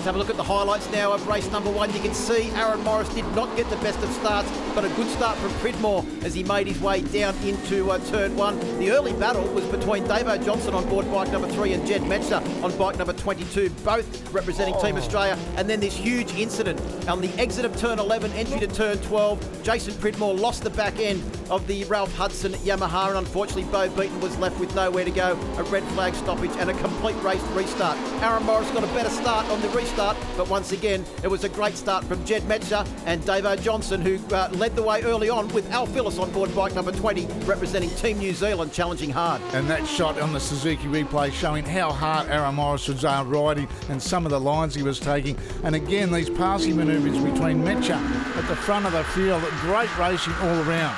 Let's have a look at the highlights now of race number 1. You can see Aaron Morris did not get the best of starts, but a good start from Pridmore as he made his way down into turn 1. The early battle was between Davo Johnson on board bike number 3 and Jed Metzer on bike number 22, both representing Team Australia. And then this huge incident on the exit of turn 11, entry to turn 12. Jason Pridmore lost the back end of the Ralph Hudson Yamaha, and unfortunately Bo Beaton was left with nowhere to go. A red flag stoppage and a complete race restart. Aaron Morris got a better start on the restart, but once again it was a great start from Jed Metzer and Davo Johnson, who led the way early on with Al Phillips on board bike number 20 representing Team New Zealand, challenging hard. And that shot on the Suzuki replay showing how hard Aaron Morris was riding and some of the lines he was taking. And again, these passing manoeuvres between Metzer at the front of the field, great racing all around.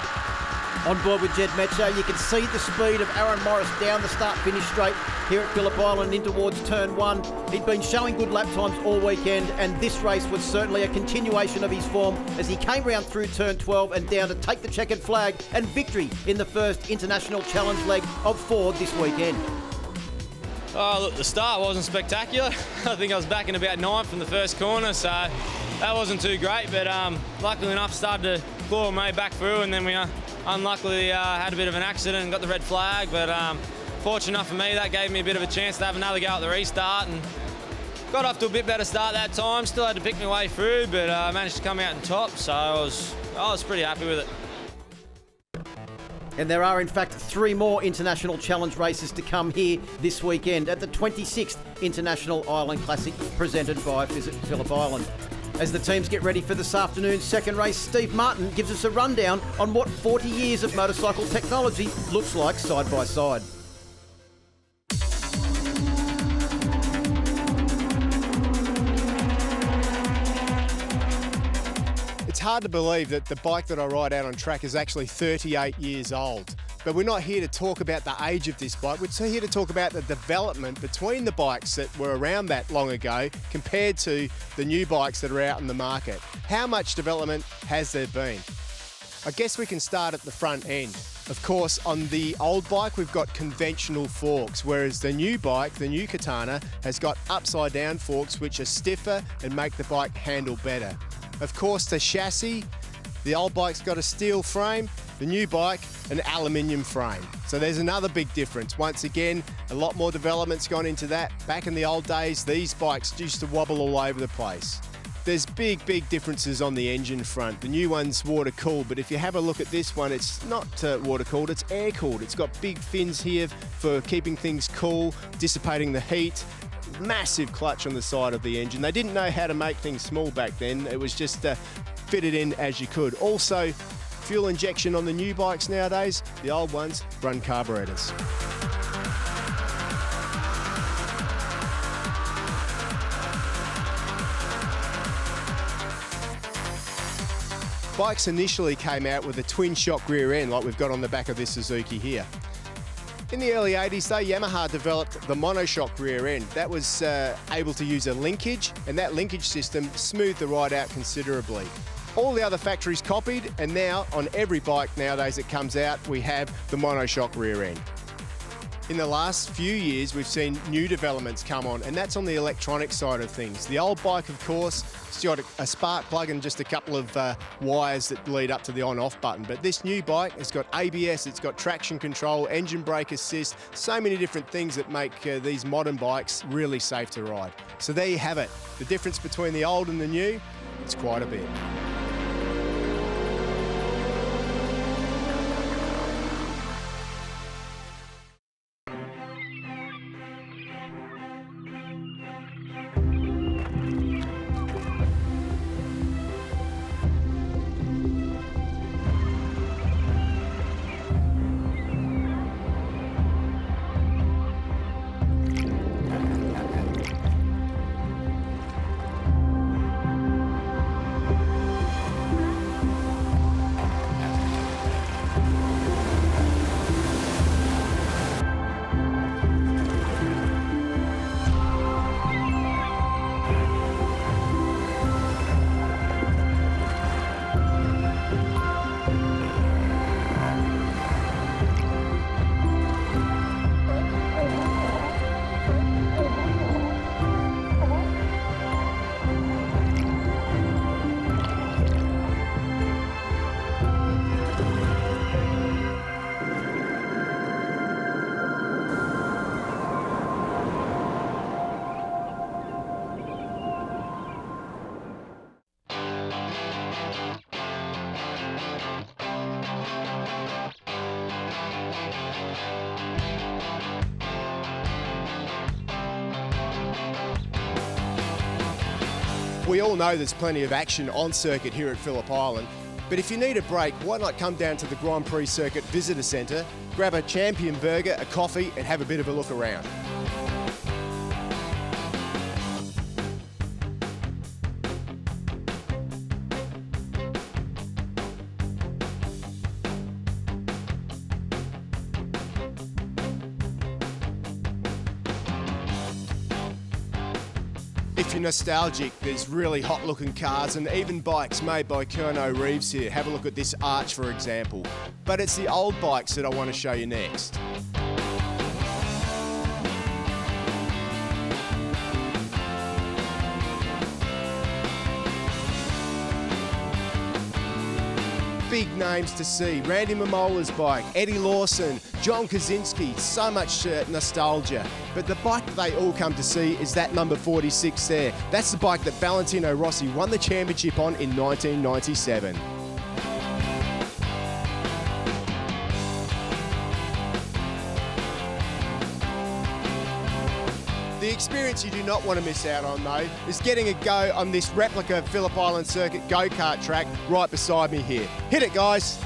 On board with Jed Metzer, you can see the speed of Aaron Morris down the start-finish straight here at Phillip Island in towards turn 1. He'd been showing good lap times all weekend, and this race was certainly a continuation of his form as he came round through turn 12 and down to take the checkered flag and victory in the first International Challenge leg of 4 this weekend. Oh, look, the start wasn't spectacular. I think I was back in about 9th from the first corner, so that wasn't too great, but luckily enough started to claw my way back through, and then we unluckily had a bit of an accident and got the red flag, but fortunate enough for me, that gave me a bit of a chance to have another go at the restart, and got off to a bit better start that time. Still had to pick my way through, but managed to come out on top, so I was pretty happy with it. And there are in fact 3 more International Challenge races to come here this weekend at the 26th International Island Classic presented by Visit Phillip Island. As the teams get ready for this afternoon's second race, Steve Martin gives us a rundown on what 40 years of motorcycle technology looks like side by side. It's hard to believe that the bike that I ride out on track is actually 38 years old. But we're not here to talk about the age of this bike. We're here to talk about the development between the bikes that were around that long ago compared to the new bikes that are out in the market. How much development has there been? I guess we can start at the front end. Of course, on the old bike, we've got conventional forks, whereas the new bike, the new Katana, has got upside down forks which are stiffer and make the bike handle better. Of course, the chassis, the old bike's got a steel frame, the new bike, an aluminium frame. So there's another big difference. Once again, a lot more development's gone into that. Back in the old days, these bikes used to wobble all over the place. There's big differences on the engine front. The new one's water-cooled, but if you have a look at this one, it's not water-cooled, it's air-cooled. It's got big fins here for keeping things cool, dissipating the heat. Massive clutch on the side of the engine. They didn't know how to make things small back then. It was just fit it in as you could. Also, fuel injection on the new bikes nowadays. The old ones run carburetors. Bikes initially came out with a twin shock rear end like we've got on the back of this Suzuki here. In the early 80s though, Yamaha developed the monoshock rear end. That was able to use a linkage, and that linkage system smoothed the ride out considerably. All the other factories copied, and now on every bike nowadays that comes out, we have the monoshock rear end. In the last few years, we've seen new developments come on, and that's on the electronic side of things. The old bike, of course, it's got a spark plug and just a couple of wires that lead up to the on-off button. But this new bike has got ABS, it's got traction control, engine brake assist, so many different things that make these modern bikes really safe to ride. So there you have it. The difference between the old and the new, it's quite a bit. We all know there's plenty of action on circuit here at Phillip Island, but if you need a break, why not come down to the Grand Prix Circuit Visitor Centre, grab a champion burger, a coffee, and have a bit of a look around. If you're nostalgic, there's really hot looking cars and even bikes made by Kerno Reeves here. Have a look at this Arch, for example. But it's the old bikes that I want to show you next. Big names to see. Randy Mamola's bike, Eddie Lawson, John Kaczynski, so much nostalgia. But the bike that they all come to see is that number 46 there. That's the bike that Valentino Rossi won the championship on in 1997. The experience you do not want to miss out on, though, is getting a go on this replica Phillip Island Circuit go-kart track right beside me here. Hit it, guys.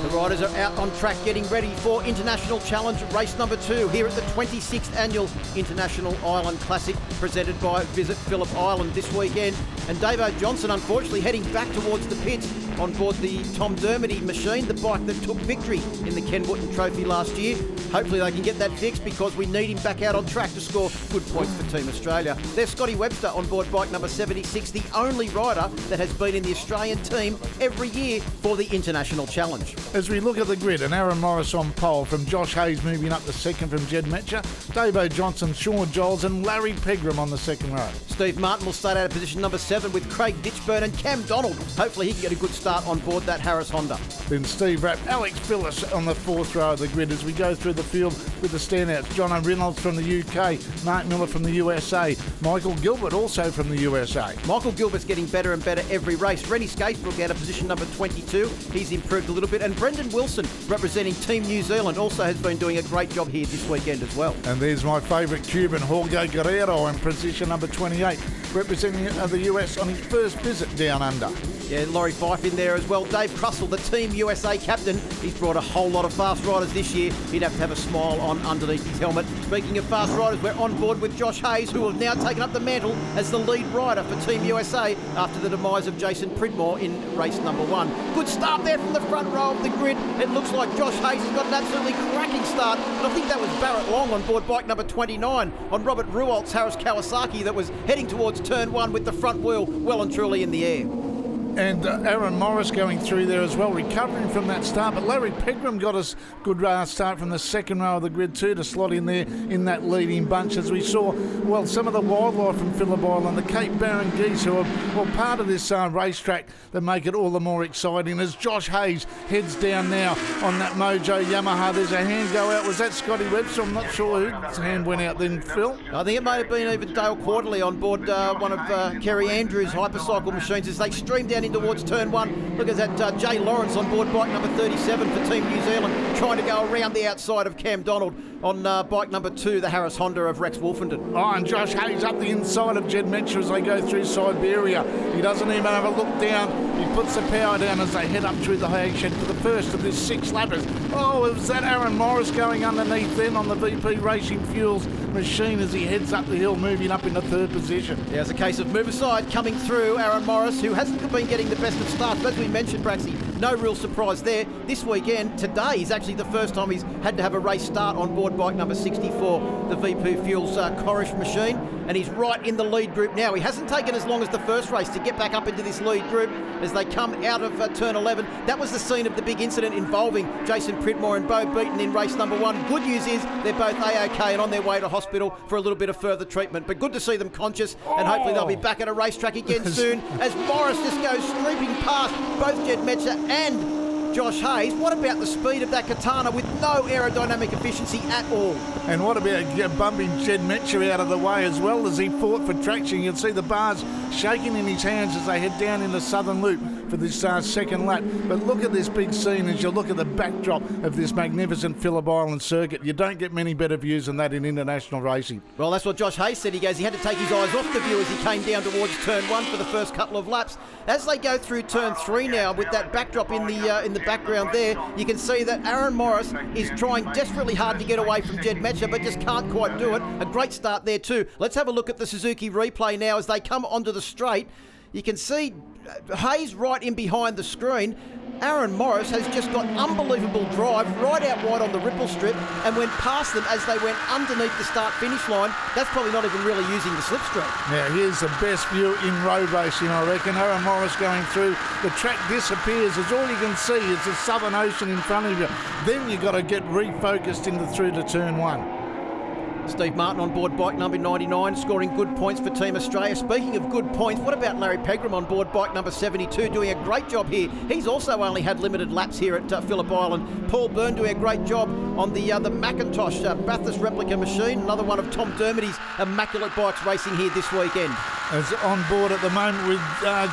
The riders are out on track getting ready for International Challenge race number 2 here at the 26th Annual International Island Classic presented by Visit Phillip Island this weekend. And Davo Johnson unfortunately heading back towards the pits on board the Tom Dermody machine, the bike that took victory in the Ken Wootton Trophy last year. Hopefully they can get that fixed because we need him back out on track to score good points for Team Australia. There's Scotty Webster on board bike number 76, the only rider that has been in the Australian team every year for the International Challenge. As we look at the grid, and Aaron Morris on pole, from Josh Hayes moving up to second from Jed Metcher, Davo Johnson, Sean Giles and Larry Pegram on the second row. Steve Martin will start out of position number 7 with Craig Ditchburn and Cam Donald. Hopefully he can get a good start on board that Harris Honda. Then Steve Rapp, Alex Phillips on the fourth row of the grid as we go through the field with the standouts. Jono Reynolds from the UK, Mark Miller from the USA, Michael Gilbert also from the USA. Michael Gilbert's getting better and better every race. Rennie Skatesbrook out of position number 22. He's improved a little bit. And Brendan Wilson, representing Team New Zealand, also has been doing a great job here this weekend as well. And there's my favourite Cuban, Jorge Guerrero, in position number 28, representing the US on his first visit down under. Yeah, Laurie Fife in there as well. Dave Crussell, the Team USA captain. He's brought a whole lot of fast riders this year. He'd have to have a smile on underneath his helmet. Speaking of fast riders, we're on board with Josh Hayes, who have now taken up the mantle as the lead rider for Team USA after the demise of Jason Pridmore in race number 1. Good start there from the front row of the grid. It looks like Josh Hayes has got an absolutely cracking start. And I think that was Barrett Long on board bike number 29 on Robert Ruolt's Harris Kawasaki that was heading towards turn 1 with the front wheel well and truly in the air. And Aaron Morris going through there as well, recovering from that start. But Larry Pegram got us good start from the second row of the grid too to slot in there in that leading bunch, as we saw, well, some of the wildlife from Phillip Island, the Cape Barren geese, who are part of this racetrack that make it all the more exciting. As Josh Hayes heads down now on that Mojo Yamaha, there's a hand go out. Was that Scotty Webster? I'm not sure whose hand went out then, Phil. I think it may have been even Dale Quarterly on board one of Kerry Andrews' hypercycle machines as they streamed down in towards turn 1. Look at that Jay Lawrence on board bike number 37 for Team New Zealand, trying to go around the outside of Cam Donald on bike number 2, the Harris Honda of Rex Wolfenden. Oh, and Josh Hayes up the inside of Jed Metcher as they go through Siberia. He doesn't even have a look down. He puts the power down as they head up through the hay shed for the first of this 6 lappers. Oh, it was that Aaron Morris going underneath then on the VP Racing Fuels machine as he heads up the hill, moving up into 3rd position. Yeah, it's a case of move aside coming through Aaron Morris, who hasn't been getting the best of starts. As we mentioned, Braxy, no real surprise there. This weekend, today, is actually the first time he's had to have a race start on board bike number 64, the VP Fuels Corish machine, and he's right in the lead group now. He hasn't taken as long as the first race to get back up into this lead group as they come out of turn 11. That was the scene of the big incident involving Jason Pridmore and Bo Beaton in race number 1. Good news is they're both A-OK and on their way to hospital for a little bit of further treatment, but good to see them conscious, and hopefully they'll be back at a racetrack again soon as Morris just goes streaking past both Jed Metcher and Josh Hayes. What about the speed of that Katana with no aerodynamic efficiency at all? And what about bumping Jed Metcher out of the way as well as he fought for traction? You can see the bars shaking in his hands as they head down in the Southern Loop for this second lap. But look at this big scene as you look at the backdrop of this magnificent Phillip Island circuit. You don't get many better views than that in international racing. Well, that's what Josh Hayes said. He goes, he had to take his eyes off the view as he came down towards turn 1 for the first couple of laps. As they go through turn 3 now, with that backdrop in the background there, you can see that Aaron Morris is trying desperately hard to get away from Jed Metcher, but just can't quite do it. A great start there too. Let's have a look at the Suzuki replay now as they come onto the straight. You can see Hayes right in behind the screen. Aaron Morris has just got unbelievable drive right out wide on the ripple strip and went past them as they went underneath the start-finish line. That's probably not even really using the slipstream. Now, here's the best view in road racing, I reckon. Aaron Morris going through. The track disappears as all you can see is the Southern Ocean in front of you. Then you've got to get refocused through to turn 1. Steve Martin on board bike number 99, scoring good points for Team Australia. Speaking of good points, what about Larry Pegram on board bike number 72, doing a great job here? He's also only had limited laps here at Phillip Island. Paul Byrne doing a great job on the Macintosh Bathurst replica machine, another one of Tom Dermody's immaculate bikes racing here this weekend. As on board at the moment with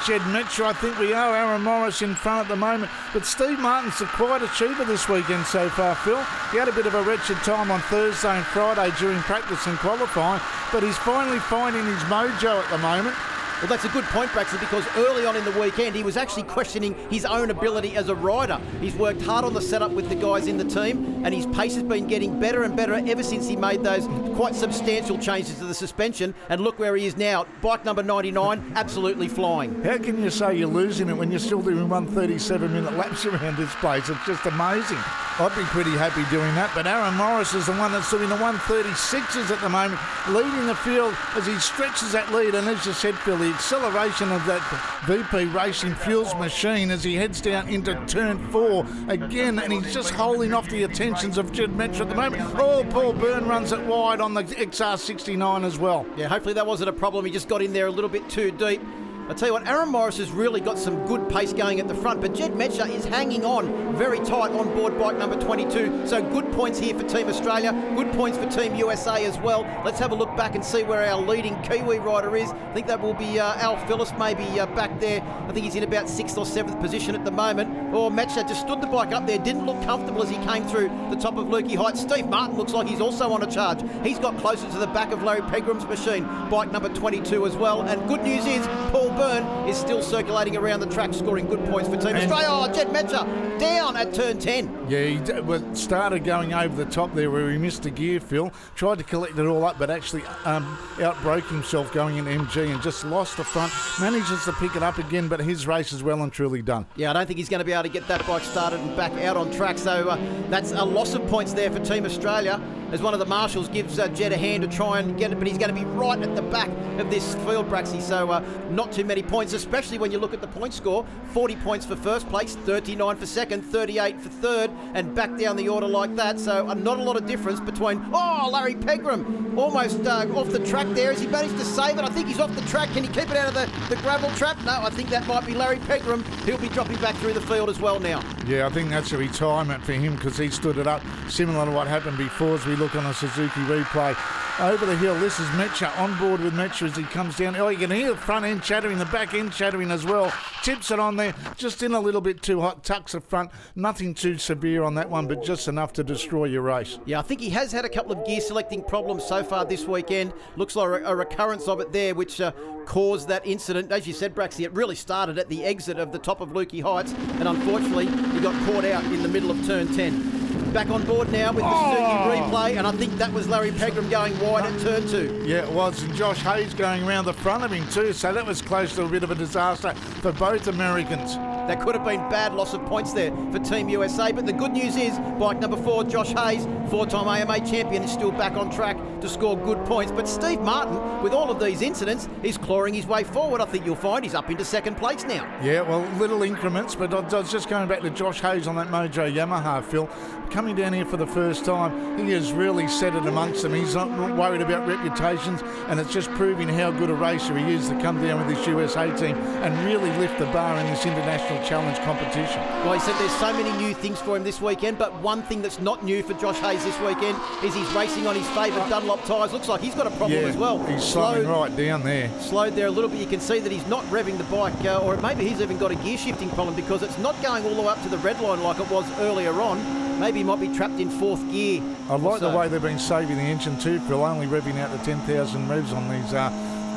Jed Metcher, I think we are. Aaron Morris in front at the moment. But Steve Martin's a quiet achiever this weekend so far, Phil. He had a bit of a wretched time on Thursday and Friday during practice and qualifying, but he's finally finding his mojo at the moment. Well, that's a good point, Braxton, because early on in the weekend, he was actually questioning his own ability as a rider. He's worked hard on the setup with the guys in the team, and his pace has been getting better and better ever since he made those quite substantial changes to the suspension. And look where he is now. Bike number 99, absolutely flying. How can you say you're losing it when you're still doing 137-minute laps around this place? It's just amazing. I'd be pretty happy doing that, but Aaron Morris is the one that's doing the 136s at the moment, leading the field as he stretches that lead. And as you said, Phil, the acceleration of that VP Racing Fuels machine as he heads down into turn 4 again, and he's just holding off the attentions of Jed Metcher at the moment. Oh, Paul Byrne runs it wide on the XR69 as well. Yeah, hopefully that wasn't a problem. He just got in there a little bit too deep. I tell you what, Aaron Morris has really got some good pace going at the front, but Jed Metcher is hanging on very tight on board bike number 22. So good points here for Team Australia, good points for Team USA as well. Let's have a look back and see where our leading Kiwi rider is. I think that will be Al Phillips, maybe back there. I think he's in about 6th or 7th position at the moment. Oh, Metcher just stood the bike up there, didn't look comfortable as he came through the top of Lukey Heights. Steve Martin looks like he's also on a charge. He's got closer to the back of Larry Pegram's machine, bike number 22 as well. And good news is Paul Byrne is still circulating around the track, scoring good points for Team Australia. Oh, Jed Metcher down at turn 10. Yeah, he started going over the top there where he missed a gear, Phil. Tried to collect it all up, but actually outbroke himself going into MG and just lost the front. Manages to pick it up again, but his race is well and truly done. Yeah, I don't think he's going to be able to get that bike started and back out on track. So that's a loss of points there for Team Australia, as one of the marshals gives Jed a hand to try and get it, but he's going to be right at the back of this field, Braxy. So not too many points, especially when you look at the point score. 40 points for first place, 39 for second, 38 for third, and back down the order like that. So not a lot of difference between... Oh, Larry Pegram almost off the track there. Has he managed to save it? I think he's off the track. Can he keep it out of the gravel trap? No, I think that might be Larry Pegram. He'll be dropping back through the field as well now. Yeah, I think that's a retirement for him because he stood it up, similar to what happened before as we look on a Suzuki replay. Over the hill, this is Metcher, on board with Metcher as he comes down. Oh, you can hear the front end chattering, the back end chattering as well. Tips it on there, just in a little bit too hot, tucks the front. Nothing too severe on that one, but just enough to destroy your race. Yeah, I think he has had a couple of gear selecting problems so far this weekend. Looks like a recurrence of it there, which caused that incident. As you said, Braxy, it really started at the exit of the top of Lukey Heights, and unfortunately, he got caught out in the middle of turn 10. Back on board now with the Suzuki replay, and I think that was Larry Pegram going wide at turn 2. Yeah, it was, and Josh Hayes going around the front of him too, so that was close to a bit of a disaster for both Americans. That could have been bad loss of points there for Team USA, but the good news is bike number 4, Josh Hayes, 4-time AMA champion, is still back on track to score good points. But Steve Martin, with all of these incidents, is clawing his way forward. I think you'll find he's up into second place now. Yeah, well, little increments, but I was just going back to Josh Hayes on that Mojo Yamaha, Phil. Coming down here for the first time, he has really set it amongst them. He's not worried about reputations, and it's just proving how good a racer he is to come down with this USA team and really lift the bar in this international challenge competition. Well, he said there's so many new things for him this weekend, but one thing that's not new for Josh Hayes this weekend is he's racing on his favourite Dunlop tyres. Looks like he's got a problem as well. He's slowing right down there. Slowed there a little bit. You can see that he's not revving the bike, or maybe he's even got a gear shifting problem because it's not going all the way up to the red line like it was earlier on. Maybe he might be trapped in fourth gear. I like the way they've been saving the engine too, Phil, only revving out to 10,000 revs on these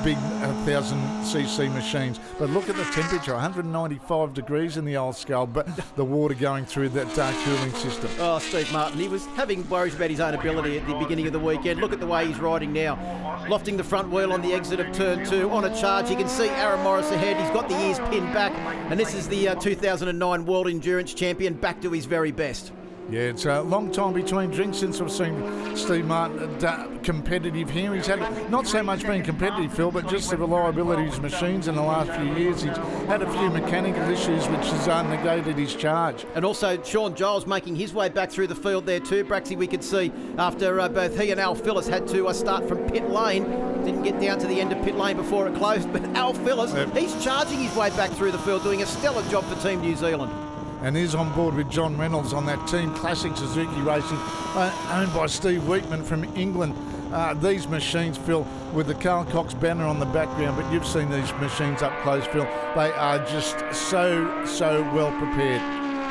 big 1,000cc machines. But look at the temperature, 195 degrees in the old skull, but the water going through that cooling system. Oh, Steve Martin, he was having worries about his own ability at the beginning of the weekend. Look at the way he's riding now. Lofting the front wheel on the exit of turn 2. On a charge, you can see Aaron Morris ahead. He's got the ears pinned back. And this is the 2009 World Endurance Champion, back to his very best. Yeah, it's a long time between drinks since I've seen Steve Martin competitive here. He's had not so much being competitive, Phil, but just the reliability of his machines in the last few years. He's had a few mechanical issues which has negated his charge. And also Sean Giles making his way back through the field there too. Braxy, we could see after both he and Al Phillips had to start from pit lane. Didn't get down to the end of pit lane before it closed, but Al Phillips, he's charging his way back through the field, doing a stellar job for Team New Zealand. And he's on board with John Reynolds on that Team Classic Suzuki Racing, owned by Steve Wheatman from England. These machines, Phil, with the Carl Cox banner on the background, but you've seen these machines up close, Phil. They are just so well prepared.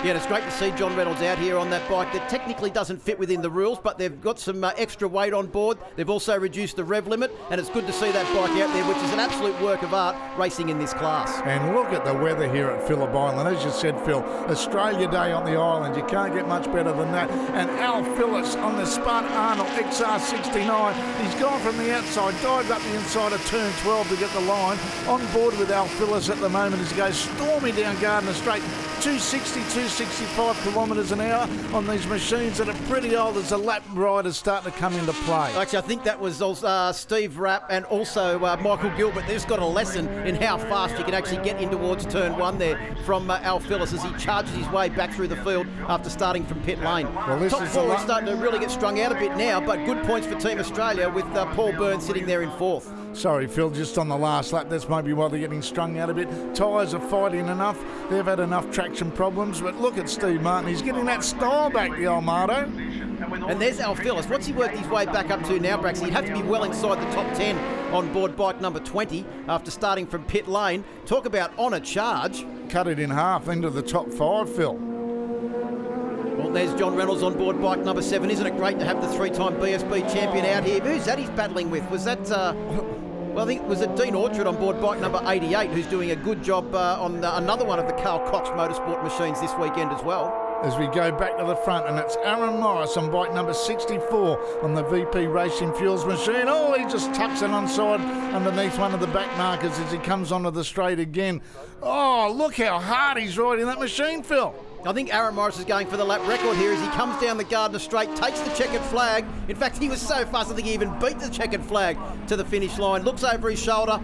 Yeah, it's great to see John Reynolds out here on that bike that technically doesn't fit within the rules, but they've got some extra weight on board. They've also reduced the rev limit, and it's good to see that bike out there, which is an absolute work of art racing in this class. And look at the weather here at Phillip Island. As you said, Phil, Australia Day on the island. You can't get much better than that. And Al Phillips on the Spartan Arnold XR69. He's gone from the outside, dived up the inside of turn 12 to get the line. On board with Al Phillips at the moment as he goes storming down Gardner Straight. 260, 265 kilometres an hour on these machines that are pretty old as the lap riders start to come into play. Actually, I think that was Steve Rapp and also Michael Gilbert. They've got a lesson in how fast you can actually get in towards turn 1 there from Al Phillips as he charges his way back through the field after starting from pit lane. Well, Top 4 is starting to really get strung out a bit now, but good points for Team Australia with Paul Byrne sitting there in 4th. Sorry, Phil, just on the last lap. That's maybe why they're getting strung out a bit. Tyres are fighting enough. They've had enough traction problems. But look at Steve Martin. He's getting that style back, the old Marto. And there's Al Phillips. What's he worked his way back up to now, Brax? He'd have to be well inside the top 10 on board bike number 20 after starting from pit lane. Talk about on a charge. Cut it in half into the top 5, Phil. Well, there's John Reynolds on board bike number 7. Isn't it great to have the 3-time BSB champion out here? Who's that he's battling with? Was that... Well, I think it was Dean Orchard on board bike number 88 who's doing a good job on another one of the Carl Cox Motorsport machines this weekend as well. As we go back to the front, and it's Aaron Morris on bike number 64 on the VP Racing Fuels machine. Oh, he just tucks it onside underneath one of the back markers as he comes onto the straight again. Oh, look how hard he's riding that machine, Phil. I think Aaron Morris is going for the lap record here as he comes down the Gardner Straight, takes the checkered flag. In fact, he was so fast, I think he even beat the checkered flag to the finish line. Looks over his shoulder.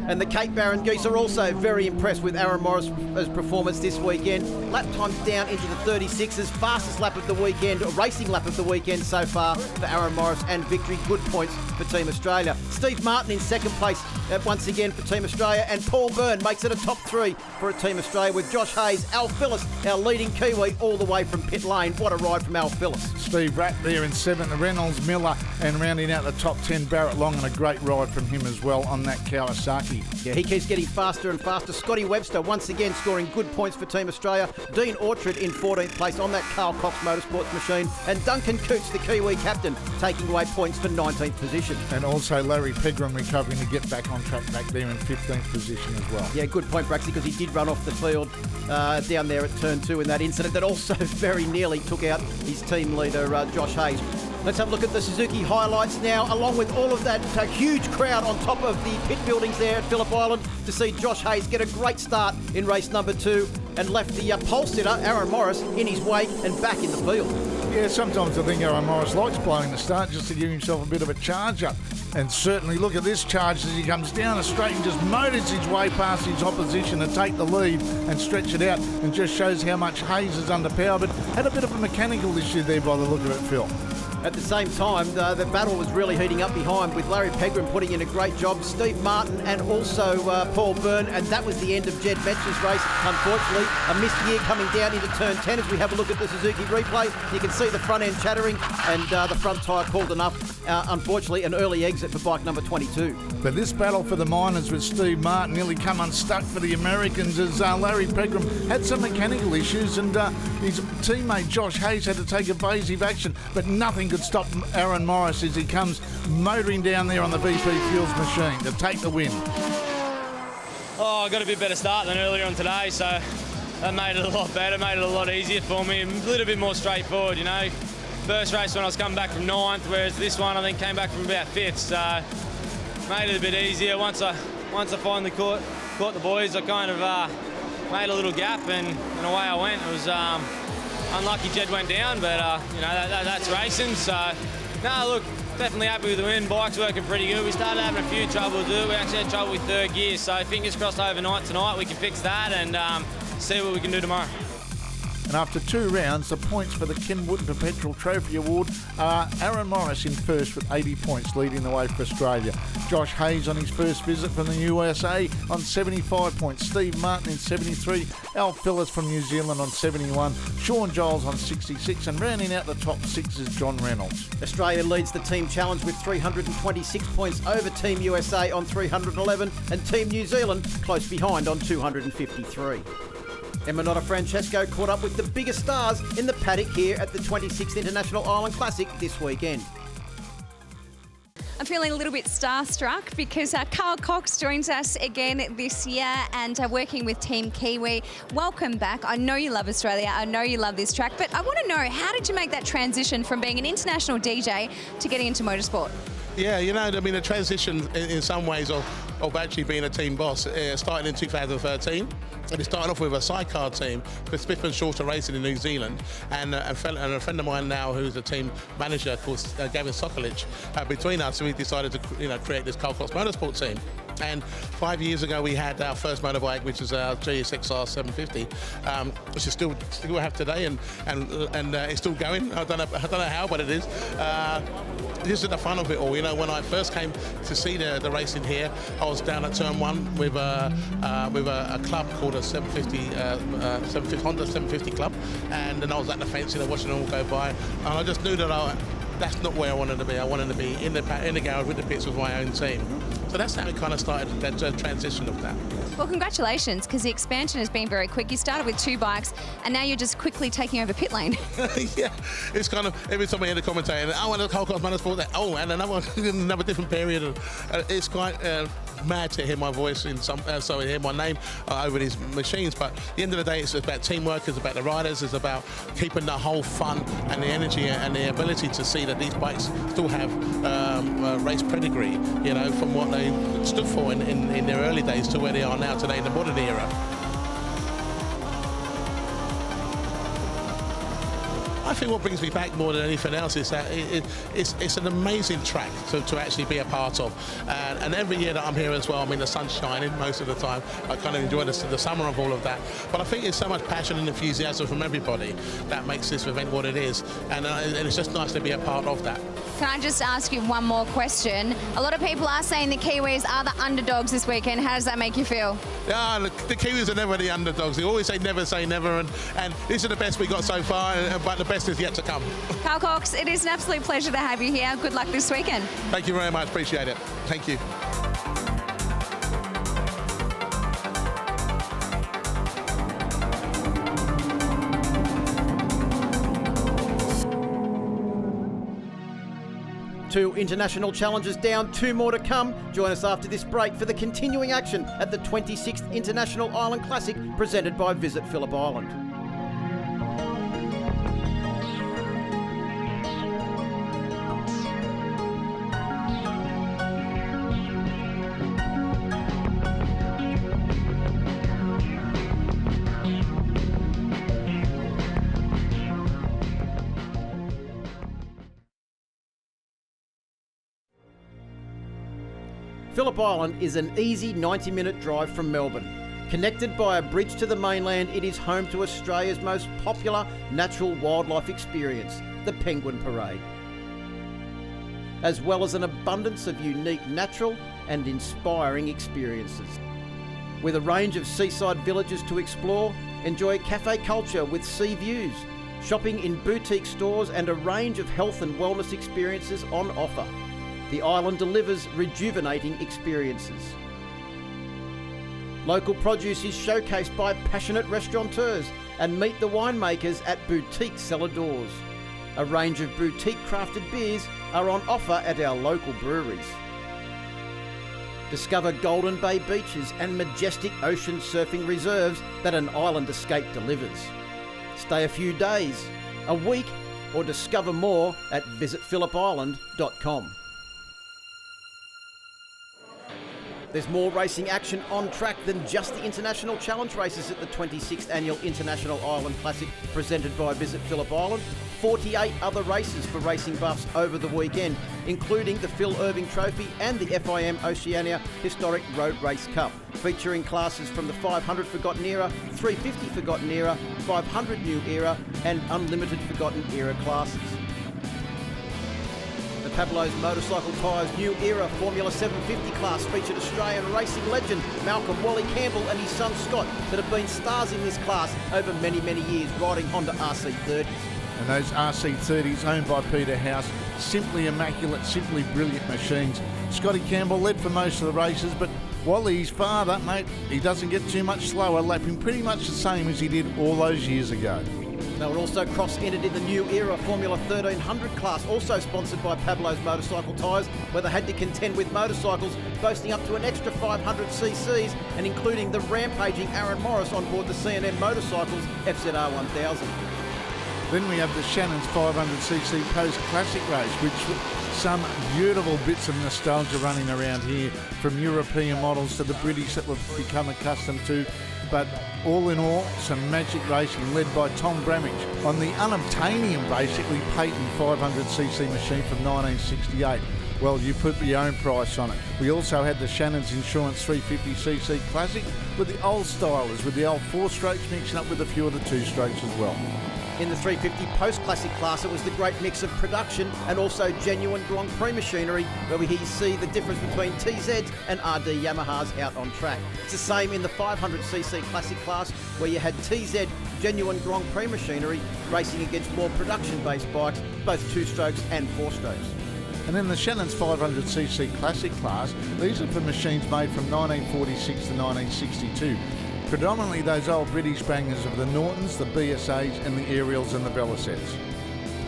And the Cape Barron geese are also very impressed with Aaron Morris' performance this weekend. Lap times down into the 36s, fastest lap of the weekend, racing lap of the weekend so far for Aaron Morris, and victory. Good points for Team Australia. Steve Martin in second place once again for Team Australia, and Paul Byrne makes it a top three for a Team Australia with Josh Hayes, Al Phillips, our leading Kiwi, all the way from pit lane. What a ride from Al Phillips. Steve Ratt there in seventh, Reynolds, Miller, and rounding out the top 10, Barrett Long, and a great ride from him as well on that Kawasaki. Yeah, he keeps getting faster and faster. Scotty Webster once again scoring good points for Team Australia. Dean Orchard in 14th place on that Carl Cox Motorsports machine. And Duncan Coots, the Kiwi captain, taking away points for 19th position. And also Larry Pegram recovering to get back on track back there in 15th position as well. Yeah, good point, Braxy, because he did run off the field down there at turn 2 in that incident that also very nearly took out his team leader, Josh Hayes. Let's have a look at the Suzuki highlights now, along with all of that huge crowd on top of the pit buildings there at Phillip Island to see Josh Hayes get a great start in race number 2 and left the pole sitter, Aaron Morris, in his wake and back in the field. Yeah, sometimes I think Aaron Morris likes blowing the start just to give himself a bit of a charge up. And certainly look at this charge as he comes down the straight and just motors his way past his opposition to take the lead and stretch it out, and just shows how much Hayes is under power, but had a bit of a mechanical issue there by the look of it, Phil. At the same time, the battle was really heating up behind with Larry Pegram putting in a great job, Steve Martin and also Paul Byrne, and that was the end of Jed Metzger's race. Unfortunately, a missed gear coming down into turn 10 as we have a look at the Suzuki replay. You can see the front end chattering and the front tyre called enough. Unfortunately, an early exit for bike number 22. But this battle for the minors with Steve Martin nearly come unstuck for the Americans as Larry Pegram had some mechanical issues, and his teammate Josh Hayes had to take evasive action, but nothing could stop Aaron Morris as he comes motoring down there on the VP Fuels machine to take the win. Oh, I got a bit better start than earlier on today, so that made it a lot better, made it a lot easier for me, a little bit more straightforward, you know. First race when I was coming back from 9th, whereas this one I think came back from about 5th, so made it a bit easier. Once I finally caught the boys, I kind of made a little gap and away I went. It was unlucky Jed went down, but you know, that's racing. So, no, look, definitely happy with the win. Bike's working pretty good. We started having a few troubles with it. We actually had trouble with third gear, so fingers crossed overnight tonight we can fix that and see what we can do tomorrow. And after 2 rounds, the points for the Ken Wootton Trophy Award are Aaron Morris in first with 80 points, leading the way for Australia. Josh Hayes on his first visit from the USA on 75 points. Steve Martin in 73. Al Phillips from New Zealand on 71. Sean Giles on 66. And rounding out the top 6 is John Reynolds. Australia leads the team challenge with 326 points over Team USA on 311, and Team New Zealand close behind on 253. Emma Francesco caught up with the biggest stars in the paddock here at the 26th International Island Classic this weekend. I'm feeling a little bit starstruck because Carl Cox joins us again this year and working with Team Kiwi. Welcome back. I know you love Australia. I know you love this track, but I want to know, how did you make that transition from being an international DJ to getting into motorsport? Yeah, you know, I mean, the transition in some ways of actually being a team boss started in 2013. And it started off with a sidecar team for Smith & Shorter Racing in New Zealand, and a friend of mine now who's a team manager called Gavin Sokolic. Between us, we decided to create this Carl Cox Motorsport team. And 5 years ago, we had our first motorbike, which is our GSXR 750, which is still have today, and it's still going. I don't know how, but it is. This is the fun of it all. You know, when I first came to see the racing here, I was down at Turn 1 with a club called a 750 Honda 750 Club, and then I was at the fence, watching them all go by, and I just knew that that's not where I wanted to be. I wanted to be in the garage with the pits with my own team. So that's how it kind of started, that transition of that. Well, congratulations, because the expansion has been very quick. You started with 2 bikes, and now you're just quickly taking over pit lane. Yeah, it's kind of every time I hear the commentator, and the whole cars motorsport, and another different period. It's quite mad to hear my voice in hear my name over these machines. But at the end of the day, it's about teamwork, it's about the riders, it's about keeping the whole fun and the energy and the ability to see that these bikes still have race pedigree, you know, from what they stood for in their early days to where they are now today in the modern era. I think what brings me back more than anything else is that it's an amazing track to actually be a part of. And every year that I'm here as well, I mean, the sun's shining most of the time. I kind of enjoy the summer of all of that. But I think it's so much passion and enthusiasm from everybody that makes this event what it is. And it's just nice to be a part of that. Can I just ask you one more question? A lot of people are saying the Kiwis are the underdogs this weekend. How does that make you feel? Yeah, the Kiwis are never the underdogs. They always say never, and this is the best we got so far, but the best is yet to come. Carl Cox, it is an absolute pleasure to have you here. Good luck this weekend. Thank you very much. Appreciate it. Thank you. Two international challenges down, 2 more to come. Join us after this break for the continuing action at the 26th International Island Classic presented by Visit Phillip Island. Phillip Island is an easy 90-minute drive from Melbourne. Connected by a bridge to the mainland, it is home to Australia's most popular natural wildlife experience, the Penguin Parade, as well as an abundance of unique natural and inspiring experiences. With a range of seaside villages to explore, enjoy cafe culture with sea views, shopping in boutique stores and a range of health and wellness experiences on offer. The island delivers rejuvenating experiences. Local produce is showcased by passionate restaurateurs, and meet the winemakers at boutique cellar doors. A range of boutique crafted beers are on offer at our local breweries. Discover Golden Bay beaches and majestic ocean surfing reserves that an island escape delivers. Stay a few days, a week, or discover more at visitphillipisland.com. There's more racing action on track than just the International Challenge races at the 26th Annual International Island Classic presented by Visit Phillip Island. 48 other races for racing buffs over the weekend, including the Phil Irving Trophy and the FIM Oceania Historic Road Race Cup, featuring classes from the 500 Forgotten Era, 350 Forgotten Era, 500 New Era and Unlimited Forgotten Era classes. Pablo's Motorcycle Tyres New Era Formula 750 class featured Australian racing legend Malcolm Wally Campbell and his son Scott that have been stars in this class over many years riding Honda RC30s. And those RC30s owned by Peter House, simply immaculate, simply brilliant machines. Scotty Campbell led for most of the races, but Wally, his father, mate, he doesn't get too much slower, lapping pretty much the same as he did all those years ago. They were also cross-entered in the New Era Formula 1300 class, also sponsored by Pablo's Motorcycle Tyres, where they had to contend with motorcycles boasting up to an extra 500 cc's and including the rampaging Aaron Morris on board the C&M Motorcycles FZR 1000. Then we have the Shannon's 500cc post-classic race, which some beautiful bits of nostalgia running around here, from European models to the British that we've become accustomed to. But all in all, some magic racing led by Tom Bramage on the unobtainium, basically, patent 500cc machine from 1968. Well, you put your own price on it. We also had the Shannon's Insurance 350cc Classic with the old stylers, with the old 4-strokes mixing up with a few of the 2-strokes as well. In the 350 post-classic class, it was the great mix of production and also genuine Grand Prix machinery, where we see the difference between TZs and RD Yamahas out on track. It's the same in the 500cc classic class, where you had TZ genuine Grand Prix machinery racing against more production-based bikes, both 2-strokes and 4-strokes. And in the Shannon's 500cc Classic class, these are for machines made from 1946 to 1962. Predominantly those old British bangers of the Nortons, the BSAs and the Ariels and the Velisets.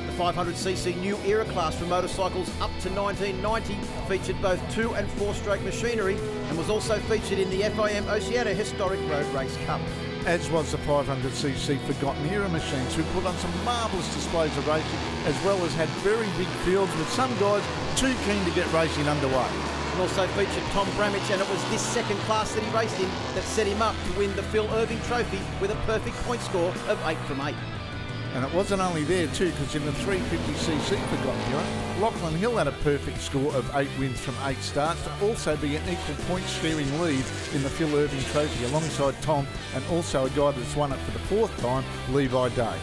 The 500cc New Era class for motorcycles up to 1990 featured both 2- and 4-stroke machinery and was also featured in the FIM Oceania Historic Road Race Cup. As was the 500cc Forgotten Era machines, who put on some marvellous displays of racing, as well as had very big fields with some guys too keen to get racing underway. It also featured Tom Bramage, and it was this second class that he raced in that set him up to win the Phil Irving Trophy with a perfect point score of 8 from 8. And it wasn't only there too, because in the 350cc Forgotten Era, Lachlan Hill had a perfect score of 8 wins from 8 starts to also be an equal point sharing lead in the Phil Irving Trophy alongside Tom, and also a guy that's won it for the 4th time, Levi Day.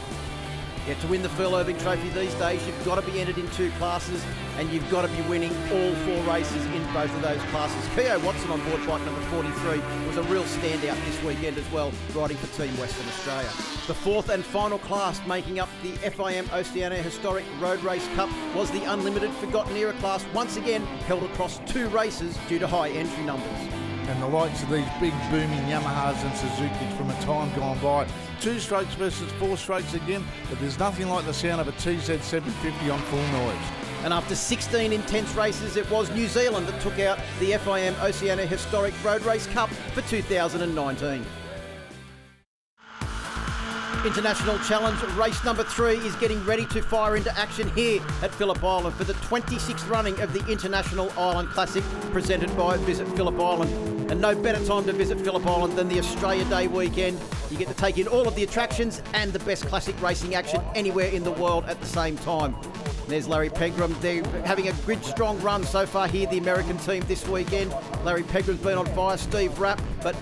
Yeah, to win the Phil Irving Trophy these days, you've got to be entered in 2 classes and you've got to be winning all 4 races in both of those classes. Keogh Watson on board bike number 43 was a real standout this weekend as well, riding for Team Western Australia. The 4th and final class making up the FIM Oceania Historic Road Race Cup was the Unlimited Forgotten Era class, once again held across 2 races due to high entry numbers. And the likes of these big booming Yamahas and Suzukis from a time gone by. 2 strokes versus 4 strokes again, but there's nothing like the sound of a TZ750 on full noise. And after 16 intense races, it was New Zealand that took out the FIM Oceania Historic Road Race Cup for 2019. International Challenge race number 3 is getting ready to fire into action here at Phillip Island for the 26th running of the International Island Classic presented by Visit Phillip Island. And no better time to visit Phillip Island than the Australia Day weekend. You get to take in all of the attractions and the best classic racing action anywhere in the world at the same time. There's Larry Pegram. They're having a grid strong run so far here, the American team this weekend. Larry Pegram's been on fire, Steve Rapp, but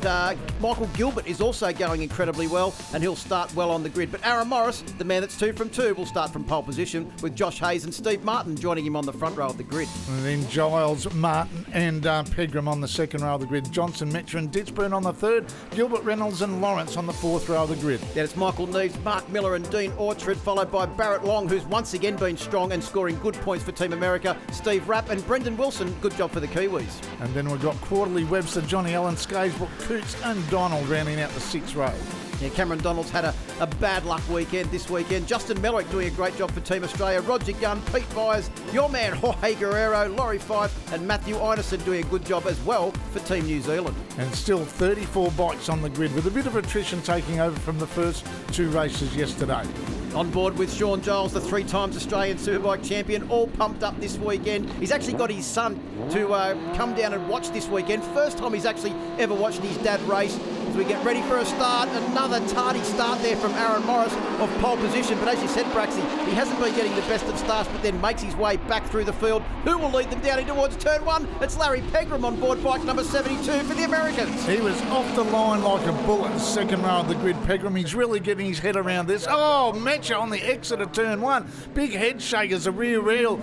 Michael Gilbert is also going incredibly well, and he'll start well on the grid. But Aaron Morris, the man that's 2 from 2, will start from pole position with Josh Hayes and Steve Martin joining him on the front row of the grid. And then Giles, Martin and Pegram on the second row of the grid. Johnson, Metcher and Ditchburn on the third. Gilbert, Reynolds and Lawrence on the 4th row of the grid. Then it's Michael Neves, Mark Miller and Dean Orchard, followed by Barrett Long, who's once again been strong and scoring good points for Team America. Steve Rapp and Brendan Wilson, good job for the Kiwis. And then we've got Quarterly, Webster, Johnny Allen, Scagebook, Coots and Donald rounding out the 6th row. Yeah, Cameron Donald's had a bad luck weekend this weekend. Justin Mellerick doing a great job for Team Australia. Roger Gunn, Pete Byers, your man Jorge Guerrero, Laurie Fife and Matthew Ineson doing a good job as well for Team New Zealand. And still 34 bikes on the grid with a bit of attrition taking over from the first 2 races yesterday. On board with Sean Giles, the 3 times Australian Superbike champion, all pumped up this weekend. He's actually got his son to come down and watch this weekend. First time he's actually ever watched his dad race. As we get ready for a start, another tardy start there from Aaron Morris of pole position. But as you said, Braxy, he hasn't been getting the best of starts, but then makes his way back through the field. Who will lead them down in towards turn 1? It's Larry Pegram on board bike number 72 for the Americans. He was off the line like a bullet, the second row of the grid, Pegram. He's really getting his head around this. Oh, Metcher on the exit of turn 1. Big head shake as the rear wheel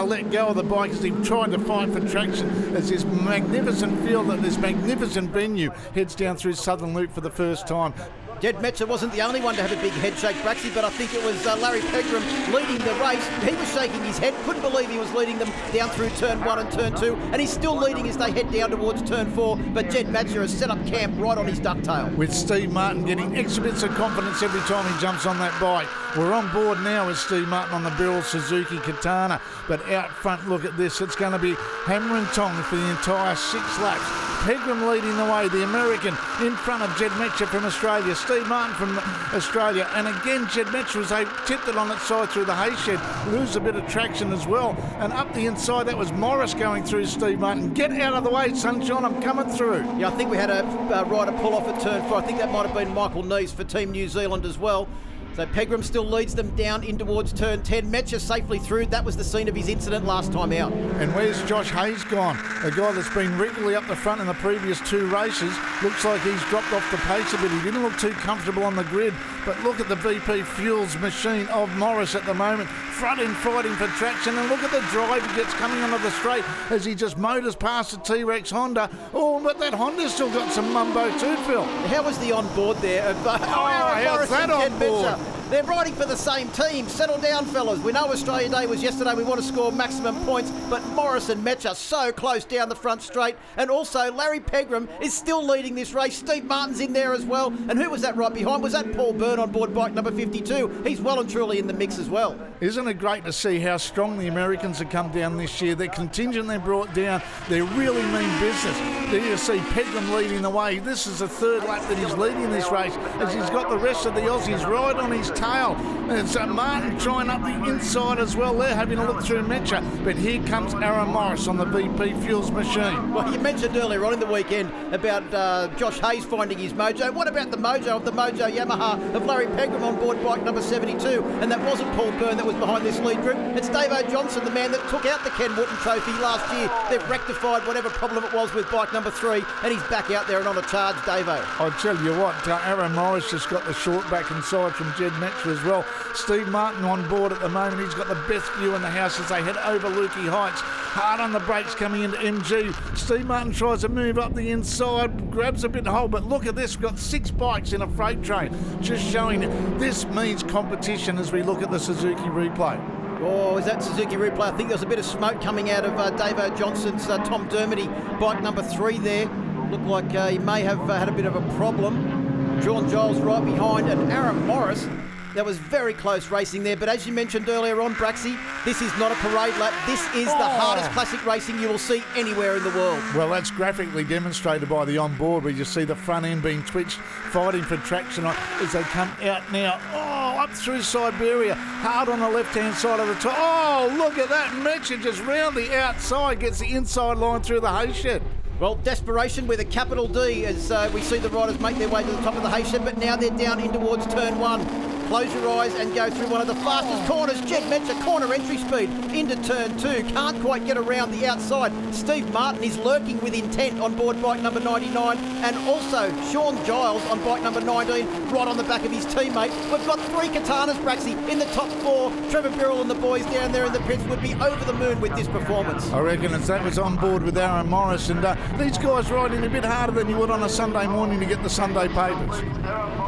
let go of the bike as he tried to fight for traction as this magnificent field at this magnificent venue heads down through Southern Loop for the first time. Jed Metcher wasn't the only one to have a big head shake, Braxy, but I think it was Larry Pegram leading the race. He was shaking his head, couldn't believe he was leading them down through turn 1 and turn 2, and he's still leading as they head down towards turn 4, but Jed Metcher has set up camp right on his ducktail. With Steve Martin getting extra bits of confidence every time he jumps on that bike. We're on board now with Steve Martin on the Beryl Suzuki Katana, but out front, look at this, it's going to be hammer and tongs for the entire 6 laps. Pegram leading the way, the American in front of Jed Metcher from Australia, Steve Martin from Australia, and again Jed Metcher was tipped it on its side through the hay shed, lose a bit of traction as well, and up the inside that was Morris going through Steve Martin. Get out of the way, Sunshine, I'm coming through. Yeah, I think we had a rider pull off at turn 4. I think that might have been Michael Neves for Team New Zealand as well. So Pegram still leads them down in towards turn 10. Metcher safely through. That was the scene of his incident last time out. And where's Josh Hayes gone? A guy that's been regularly up the front in the previous 2 races. Looks like he's dropped off the pace a bit. He didn't look too comfortable on the grid. But look at the VP Fuels machine of Morris at the moment. Front end fighting for traction. And look at the drive he gets coming onto the straight as he just motors past the T-Rex Honda. Oh, but that Honda's still got some mumbo too, Phil. How was the on board there? How's that on board? They're riding for the same team. Settle down, fellas. We know Australia Day was yesterday. We want to score maximum points, but Morris and Metch are so close down the front straight. And also, Larry Pegram is still leading this race. Steve Martin's in there as well. And who was that right behind? Was that Paul Byrne on board bike number 52? He's well and truly in the mix as well. Isn't it great to see how strong the Americans have come down this year? Their contingent they brought down, they really mean business. There you see Pegram leading the way. This is the third lap that he's leading this race as he's got the rest of the Aussies right on his tail. And so Martin trying up the inside as well. They're having a look through Metcher. But here comes Aaron Morris on the VP Fuels machine. Well, you mentioned earlier on in the weekend about Josh Hayes finding his mojo. What about the mojo of the Mojo Yamaha of Larry Pegram on board bike number 72? And that wasn't Paul Byrne that was behind this lead group. It's Davo Johnson, the man that took out the Ken Wootton Trophy last year. They've rectified whatever problem it was with bike number 3, and he's back out there and on a charge, Davo. I'll tell you what, Aaron Morris just got the short back inside from Jed Metcher as well. Steve Martin on board at the moment. He's got the best view in the house as they head over Lukey Heights. Hard on the brakes coming into MG. Steve Martin tries to move up the inside, grabs a bit of hold, but look at this. We've got 6 bikes in a freight train. Just showing this means competition as we look at the Suzuki replay. Oh, is that Suzuki replay? I think there's a bit of smoke coming out of Davo Johnson's Tom Dermody, bike number 3 there. Looked like he may have had a bit of a problem. Sean Giles right behind, and Aaron Morris. That was very close racing there, but as you mentioned earlier on, Braxy, this is not a parade lap. This is the hardest classic racing you will see anywhere in the world. Well, that's graphically demonstrated by the onboard, where you see the front end being twitched, fighting for traction as they come out now. Oh, up through Siberia, hard on the left-hand side of the top. Oh, look at that. Metcher just round the outside, gets the inside line through the hay shed. Well, desperation with a capital D as we see the riders make their way to the top of the hay shed, but now they're down in towards turn 1. Close your eyes and go through one of the fastest corners. Jed Metcher, corner entry speed into turn 2. Can't quite get around the outside. Steve Martin is lurking with intent on board bike number 99. And also Sean Giles on bike number 19, right on the back of his teammate. We've got 3 Katanas, Braxy, in the top 4. Trevor Birrell and the boys down there in the pits would be over the moon with this performance. I reckon that was on board with Aaron Morris. And these guys riding a bit harder than you would on a Sunday morning to get the Sunday papers.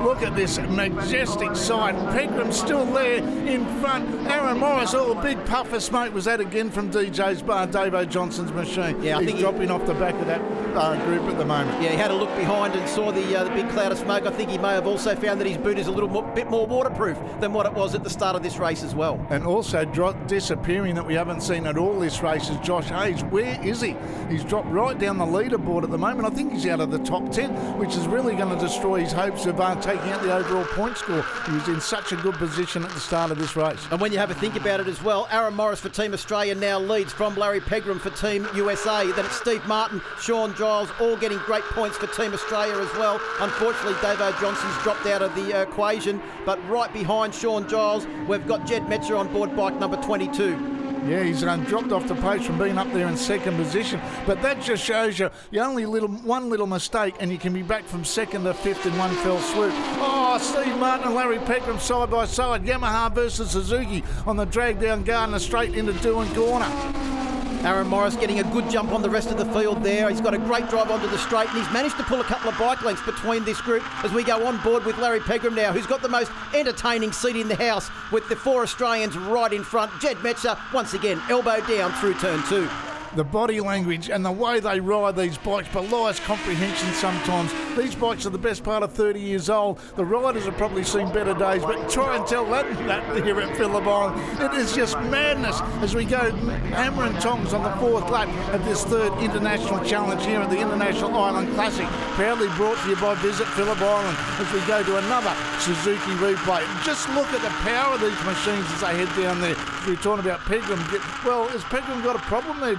Look at this majestic sight. Pegram's still there in front. Aaron Morris, a big puff of smoke was that again from DJ's bar, Davo Johnson's machine. Yeah, I think he's dropping off the back of that group at the moment. Yeah, he had a look behind and saw the big cloud of smoke. I think he may have also found that his boot is a bit more waterproof than what it was at the start of this race as well. And also disappearing that we haven't seen at all this race is Josh Hayes. Where is he? He's dropped right down the leaderboard at the moment. I think he's out of the top 10, which is really going to destroy his hopes of taking out the overall point score. He was in such a good position at the start of this race. And when you have a think about it as well, Aaron Morris for Team Australia now leads from Larry Pegram for Team USA. Then it's Steve Martin, Sean Giles, all getting great points for Team Australia as well. Unfortunately, Davo Johnson's dropped out of the equation, but right behind Sean Giles, we've got Jed Metcher on board bike number 22. Yeah, he's dropped off the pace from being up there in second position. But that just shows you only one little mistake and you can be back from second to fifth in one fell swoop. Oh, Steve Martin and Larry Pegram side by side. Yamaha versus Suzuki on the drag down Gardner straight into Doohan Corner. Aaron Morris getting a good jump on the rest of the field there. He's got a great drive onto the straight and he's managed to pull a couple of bike lengths between this group as we go on board with Larry Pegram now, who's got the most entertaining seat in the house with the 4 Australians right in front. Jed Metcher, once again, elbow down through turn 2. The body language and the way they ride these bikes belies comprehension sometimes. These bikes are the best part of 30 years old. The riders have probably seen better days, but try and tell that here at Phillip Island. It is just madness as we go hammer and tongs on the 4th lap of this 3rd international challenge here at the International Island Classic. Proudly brought to you by Visit Phillip Island as we go to another Suzuki replay. Just look at the power of these machines as they head down there. We're talking about Pegram. Well, has Pegram got a problem there?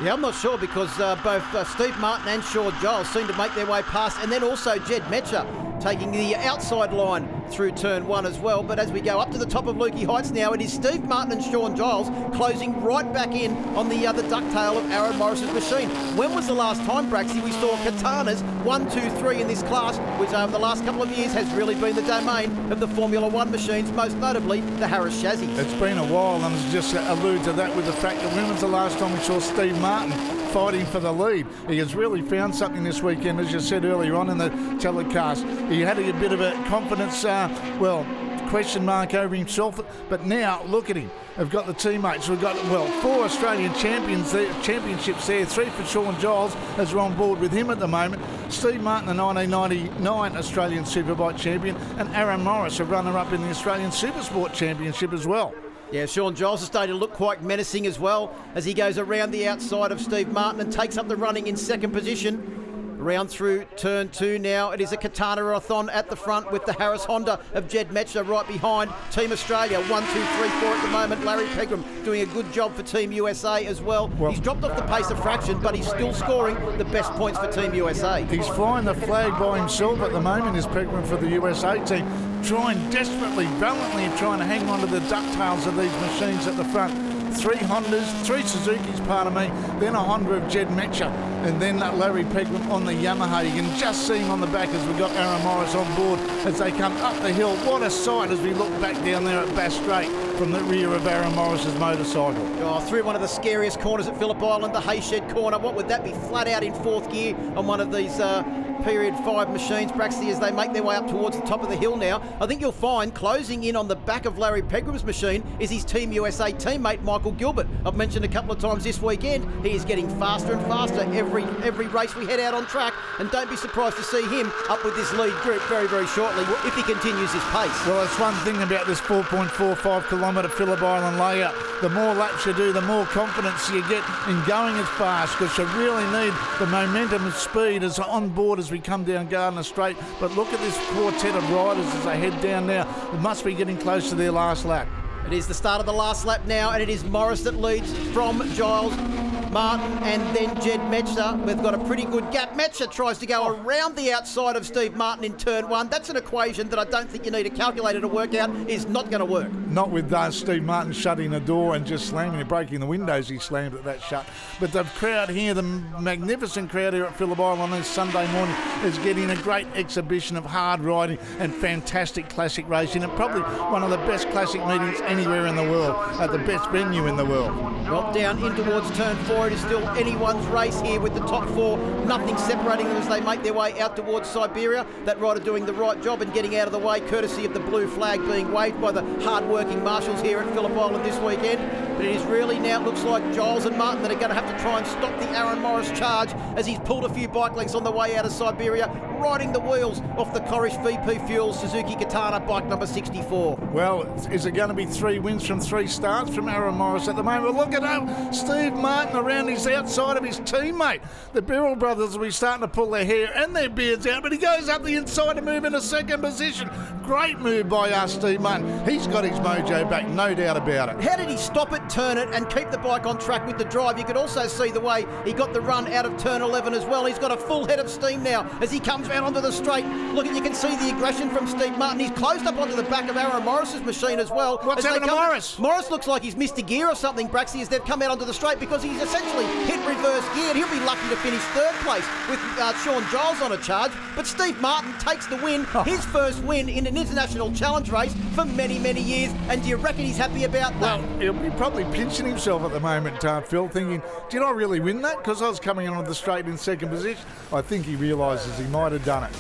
Yeah, I'm not sure because both Steve Martin and Sean Giles seem to make their way past, and then also Jed Metcher taking the outside line through turn 1 as well. But as we go up to the top of Lukey Heights now, it is Steve Martin and Sean Giles closing right back in on the ducktail of Aaron Morris's machine. When was the last time, Braxy, we saw Katanas 1, 2, 3 in this class, which over the last couple of years has really been the domain of the Formula 1 machines, most notably the Harris chassis? It's been a while, and it's just allude to that with the fact that when was the last time we saw Steve Martin fighting for the lead? He has really found something this weekend, as you said earlier on in the telecast. He had a bit of a confidence, question mark over himself, but now look at him. We've got the teammates. We've got, 4 Australian championships there. 3 for Sean Giles, as we're on board with him at the moment. Steve Martin, the 1999 Australian Superbike champion, and Aaron Morris, a runner-up in the Australian Supersport Championship as well. Yeah, Sean Giles is starting to look quite menacing as well as he goes around the outside of Steve Martin and takes up the running in second position. Round through turn 2 now. It is a Katana-a-thon at the front with the Harris Honda of Jed Metcher right behind Team Australia. 1, 2, 3, 4 at the moment. Larry Pegram doing a good job for Team USA as well. He's dropped off the pace a fraction, but he's still scoring the best points for Team USA. He's flying the flag by himself at the moment, is Pegram, for the USA team. Trying desperately, valiantly, trying to hang on to the ducktails of these machines at the front. 3 Hondas, 3 Suzukis, pardon me, then a Honda of Jed Metcher, and then Larry Pegram on the Yamaha. You can just see him on the back as we've got Aaron Morris on board as they come up the hill. What a sight as we look back down there at Bass Strait from the rear of Aaron Morris's motorcycle. Oh, through one of the scariest corners at Phillip Island, the Hayshed corner. What would that be? Flat out in 4th gear on one of these Period 5 machines, Braxty, as they make their way up towards the top of the hill now. I think you'll find closing in on the back of Larry Pegram's machine is his Team USA teammate Michael Gilbert. I've mentioned a couple of times this weekend, he is getting faster and faster every race we head out on track, and don't be surprised to see him up with this lead group very, very shortly if he continues his pace. Well, that's one thing about this 4.45 kilometre Phillip Island layout. The more laps you do, the more confidence you get in going as fast, because you really need the momentum and speed as on board as we come down Gardner Straight. But look at this quartet of riders as they head down now. They must be getting close to their last lap. It is the start of the last lap now, and it is Morris that leads from Giles, Martin, and then Jed Metcher. We've got a pretty good gap. Metcher tries to go around the outside of Steve Martin in turn 1. That's an equation that I don't think you need a calculator to work out. Is not going to work. Not with Steve Martin shutting the door and just slamming it, breaking the windows. He slammed it that shut. But the crowd here, the magnificent crowd here at Phillip Island on this Sunday morning, is getting a great exhibition of hard riding and fantastic classic racing, and probably one of the best classic meetings anywhere in the world, at the best venue in the world. Well, down in towards turn 4, it is still anyone's race here with the top 4. Nothing separating them as they make their way out towards Siberia. That rider doing the right job and getting out of the way, courtesy of the blue flag being waved by the hard-working marshals here at Phillip Island this weekend. But it is really now, it looks like Giles and Martin that are going to have to try and stop the Aaron Morris charge as he's pulled a few bike lengths on the way out of Siberia, riding the wheels off the Corish VP Fuel Suzuki Katana bike number 64. Well, is it going to be 3 wins from 3 starts from Aaron Morris at the moment? Look at him, Steve Martin around his outside of his teammate. The Birrell brothers will be starting to pull their hair and their beards out, but he goes up the inside to move into second position. Great move by Steve Martin. He's got his mojo back, no doubt about it. How did he stop it, turn it, and keep the bike on track with the drive? You could also see the way he got the run out of turn 11 as well. He's got a full head of steam now as he comes out onto the straight. Look, you can see the aggression from Steve Martin. He's closed up onto the back of Aaron Morris's machine as well. What's happened to Morris? Morris looks like he's missed a gear or something, Braxy, as they've come out onto the straight, because he's essentially hit reverse gear. He'll be lucky to finish 3rd place with Sean Giles on a charge. But Steve Martin takes the win, his first win in an international challenge race for many, many years. And do you reckon he's happy about that? Well, he'll be probably pinching himself at the moment, Phil, thinking, did I really win that? Because I was coming onto the straight in second position. I think he realises he might have done it.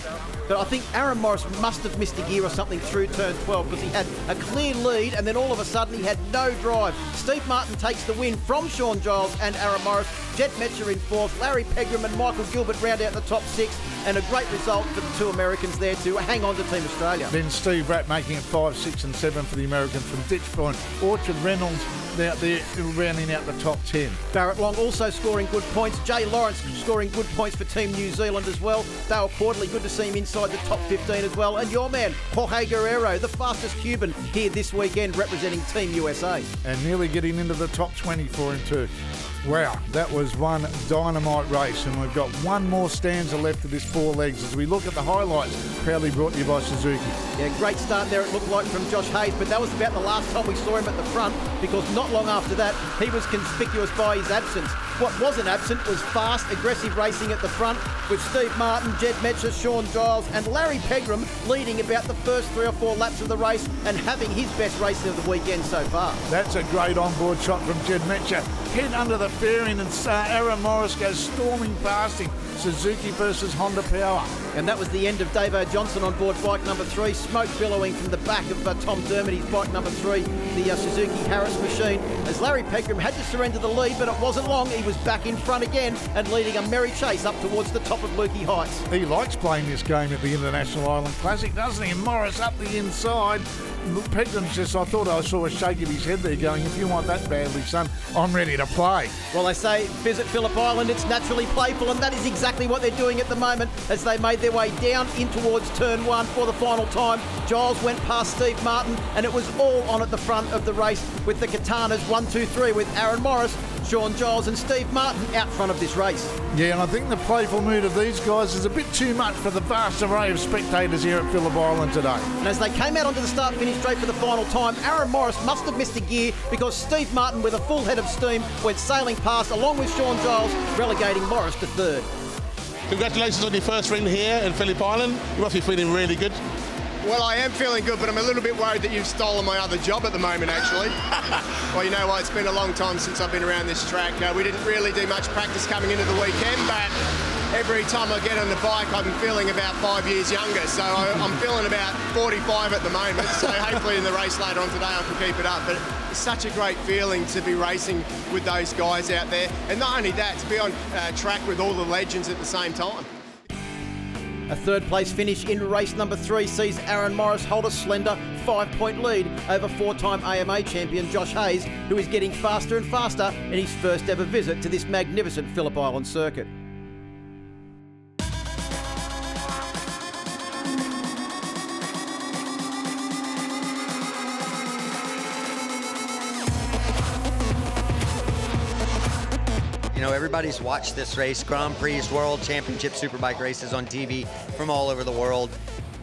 But I think Aaron Morris must have missed a gear or something through turn 12, because he had a clear lead and then all of a sudden he had no drive. Steve Martin takes the win from Sean Giles and Aaron Morris. Jed Metcher in 4th, Larry Pegram and Michael Gilbert round out the top 6, and a great result for the 2 Americans there to hang on to Team Australia. Then Steve Ratt making it 5, 6 and 7 for the Americans from Ditchburn. Orchard Reynolds out there rounding out the top 10. Barrett Long also scoring good points. Jay Lawrence scoring good points for Team New Zealand as well. Dale Quarterly, good to see him inside the top 15 as well. And your man, Jorge Guerrero, the fastest Cuban here this weekend representing Team USA. And nearly getting into the top 20 for him too. Wow, that was one dynamite race, and we've got one more stanza left of this 4 legs as we look at the highlights, proudly brought to you by Suzuki. Yeah, great start there it looked like from Josh Hayes, but that was about the last time we saw him at the front, because not long after that he was conspicuous by his absence. What wasn't absent was fast, aggressive racing at the front, with Steve Martin, Jed Metcher, Sean Giles and Larry Pegram leading about the first 3 or 4 laps of the race and having his best race of the weekend so far. That's a great onboard shot from Jed Metcher. Head under the fairing and Aaron Morris goes storming past him. Suzuki versus Honda Power. And that was the end of Davo Johnson on board bike number 3. Smoke billowing from the back of Tom Dermody's bike number 3, the Suzuki Harris machine, as Larry Pegram had to surrender the lead, but it wasn't long. He was back in front again and leading a merry chase up towards the top of Lukey Heights. He likes playing this game at the International Island Classic, doesn't he? Morris up the inside. Pegram's just, I thought I saw a shake of his head there going, if you want that badly, son, I'm ready to play. Well, they say visit Phillip Island, it's naturally playful, and that is exactly what they're doing at the moment as they made their way down in towards turn 1 for the final time. Giles went past Steve Martin, and it was all on at the front of the race with the Katanas 1, 2, 3 with Aaron Morris, Sean Giles and Steve Martin out front of this race. Yeah, and I think the playful mood of these guys is a bit too much for the vast array of spectators here at Phillip Island today. And as they came out onto the start-finish straight for the final time, Aaron Morris must have missed a gear because Steve Martin, with a full head of steam, went sailing past along with Sean Giles, relegating Morris to third. Congratulations on your first win here in Phillip Island. You must be feeling really good. Well, I am feeling good, but I'm a little bit worried that you've stolen my other job at the moment, actually. Well, you know what? It's been a long time since I've been around this track. We didn't really do much practice coming into the weekend, but every time I get on the bike, I'm feeling about 5 years younger. So I'm feeling about 45 at the moment. So hopefully in the race later on today, I can keep it up. But it's such a great feeling to be racing with those guys out there. And not only that, to be on track with all the legends at the same time. A third place finish in race number 3 sees Aaron Morris hold a slender 5-point lead over 4-time AMA champion Josh Hayes, who is getting faster and faster in his first ever visit to this magnificent Phillip Island circuit. You know, everybody's watched this race, Grand Prix, World Championship Superbike races on TV from all over the world.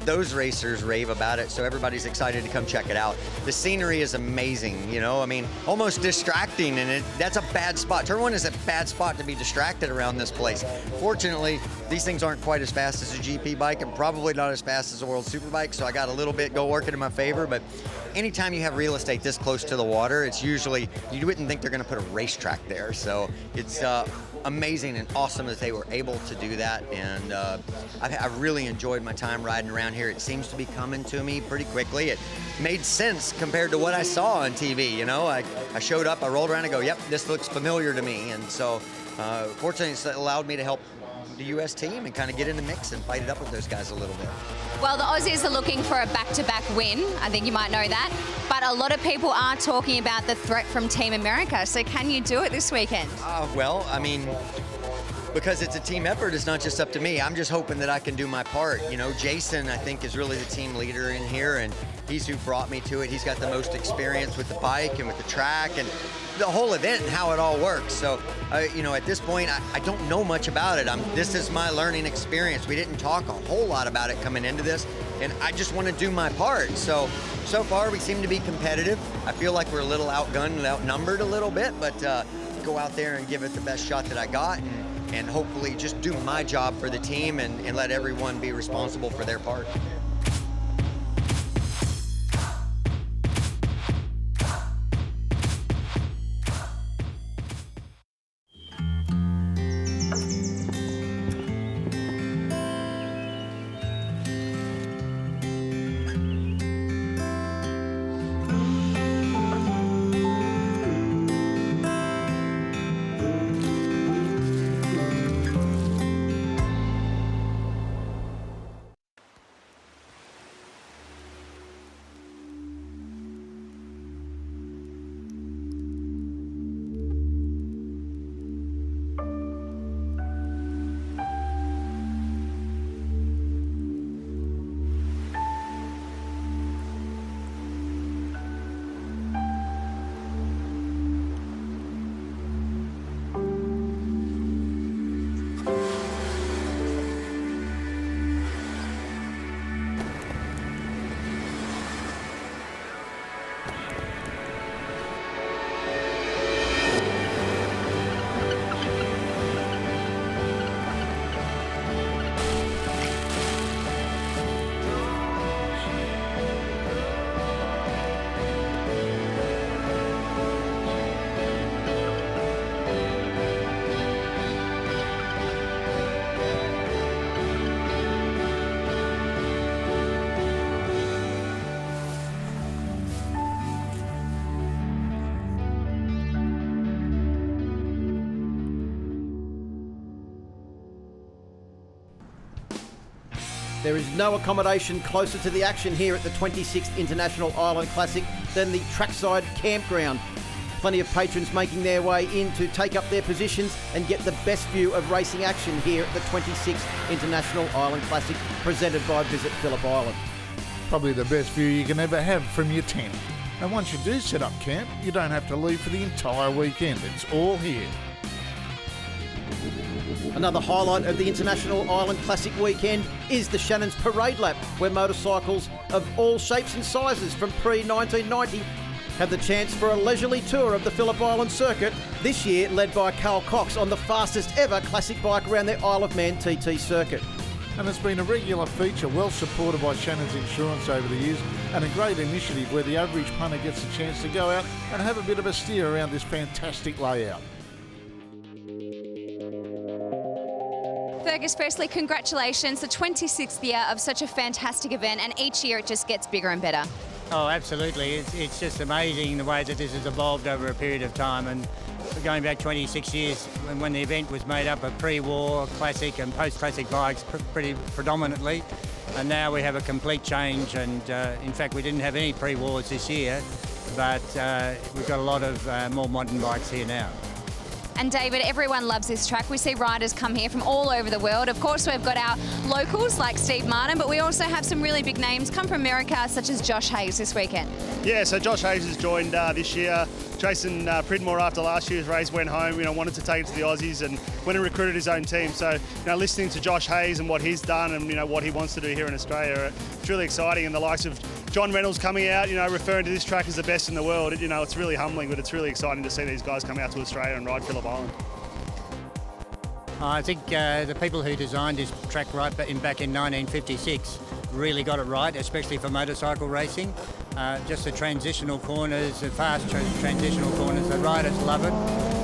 Those racers rave about it, so everybody's excited to come check it out. The scenery is amazing, you know, I mean, almost distracting, and that's a bad spot. Turn 1 is a bad spot to be distracted around this place. Fortunately, these things aren't quite as fast as a GP bike and probably not as fast as a World Superbike, so I got a little bit working in my favor, but anytime you have real estate this close to the water, it's usually, you wouldn't think they're gonna put a racetrack there, so it's amazing and awesome that they were able to do that, and I've really enjoyed my time riding around here. It seems to be coming to me pretty quickly. It made sense compared to what I saw on TV, you know. I showed up, I rolled around and go, yep, this looks familiar to me, and so fortunately it's allowed me to help the U.S. team and kind of get in the mix and fight it up with those guys a little bit. Well, the Aussies are looking for a back-to-back win. I think you might know that. But a lot of people are talking about the threat from Team America. So can you do it this weekend? Well, I mean, because it's a team effort, it's not just up to me. I'm just hoping that I can do my part. You know, Jason, I think, is really the team leader in here, and he's who brought me to it. He's got the most experience with the bike and with the track and the whole event and how it all works. So, you know, at this point, I don't know much about it. This is my learning experience. We didn't talk a whole lot about it coming into this, and I just want to do my part. So far, we seem to be competitive. I feel like we're a little outgunned and outnumbered a little bit, but go out there and give it the best shot that I got, and hopefully just do my job for the team and let everyone be responsible for their part. There is no accommodation closer to the action here at the 26th International Island Classic than the trackside campground. Plenty of patrons making their way in to take up their positions and get the best view of racing action here at the 26th International Island Classic, presented by Visit Phillip Island. Probably the best view you can ever have from your tent. And once you do set up camp, you don't have to leave for the entire weekend. It's all here. Another highlight of the International Island Classic weekend is the Shannon's Parade Lap, where motorcycles of all shapes and sizes from Prix 1990 have the chance for a leisurely tour of the Phillip Island circuit, this year led by Carl Cox on the fastest ever classic bike around the Isle of Man TT circuit. And it's been a regular feature, well supported by Shannon's Insurance over the years, and a great initiative where the average punter gets a chance to go out and have a bit of a steer around this fantastic layout. Fergus, firstly, congratulations. The 26th year of such a fantastic event, and each year it just gets bigger and better. Oh, absolutely. It's just amazing the way that this has evolved over a period of time. And going back 26 years, when the event was made up of pre-war, classic and post-classic bikes pretty predominantly, and now we have a complete change. And in fact, we didn't have any pre-wars this year, but we've got a lot of more modern bikes here now. And David, everyone loves this track. We see riders come here from all over the world. Of course, we've got our locals like Steve Martin, but we also have some really big names come from America, such as Josh Hayes this weekend. Yeah, so Josh Hayes has joined this year. Jason Pridmore, after last year's race, went home, wanted to take it to the Aussies and went and recruited his own team. So, listening to Josh Hayes and what he's done and, what he wants to do here in Australia, it's really exciting. And the likes of John Reynolds coming out, referring to this track as the best in the world, it's really humbling, but it's really exciting to see these guys come out to Australia and ride Phillip Island. I think the people who designed this track back in 1956 really got it right, especially for motorcycle racing. Just the transitional corners, the fast transitional corners, the riders love it.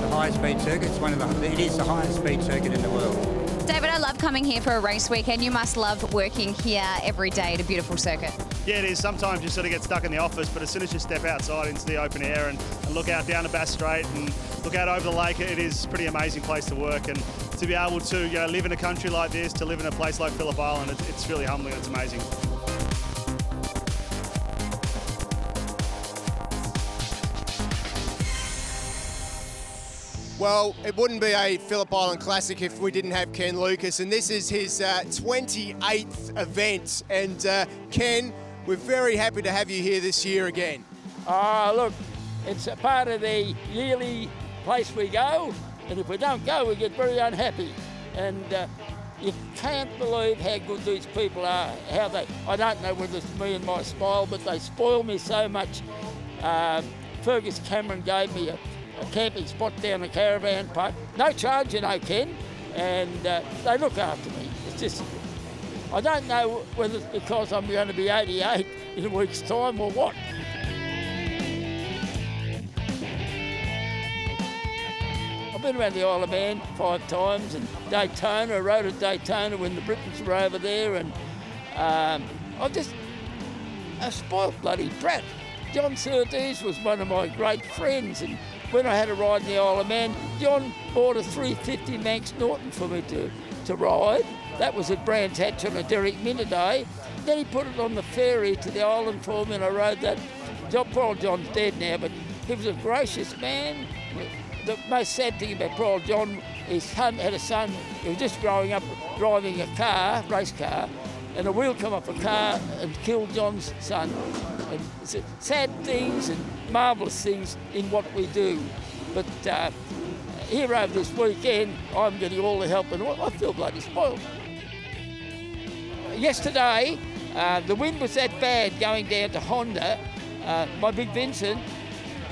The high-speed circuit, it is the highest speed circuit in the world. David, I love coming here for a race weekend. You must love working here every day at a beautiful circuit. Yeah, it is. Sometimes you sort of get stuck in the office, but as soon as you step outside into the open air and look out down to Bass Strait and look out over the lake, it is a pretty amazing place to work. And to be able to live in a country like this, to live in a place like Phillip Island, it's really humbling. It's amazing. Well, it wouldn't be a Phillip Island Classic if we didn't have Ken Lucas, and this is his 28th event. And Ken, we're very happy to have you here this year again. Look, it's a part of the yearly place we go, and if we don't go, we get very unhappy. And you can't believe how good these people are, I don't know whether it's me and my smile, but they spoil me so much. Fergus Cameron gave me a camping spot down the caravan park. No charge, Ken, and they look after me. It's just, I don't know whether it's because I'm going to be 88 in a week's time or what. I've been around the Isle of Man 5 times, and Daytona, I rode at Daytona when the Britons were over there, and I'm just a spoiled bloody brat. John Surtees was one of my great friends, and when I had a ride in the Isle of Man, John bought a 350 Manx Norton for me to ride. That was at Brands Hatch on a Derek Minter day. Then he put it on the ferry to the island for me, and I rode that. Poor old John's dead now, but he was a gracious man. The most sad thing about poor old John, his son had a son who was just growing up driving a car, race car, and a wheel come off a car and killed John's son. And it's sad things and marvellous things in what we do. But here over this weekend, I'm getting all the help, and I feel bloody spoiled. Yesterday, the wind was that bad going down to Honda, my big Vincent.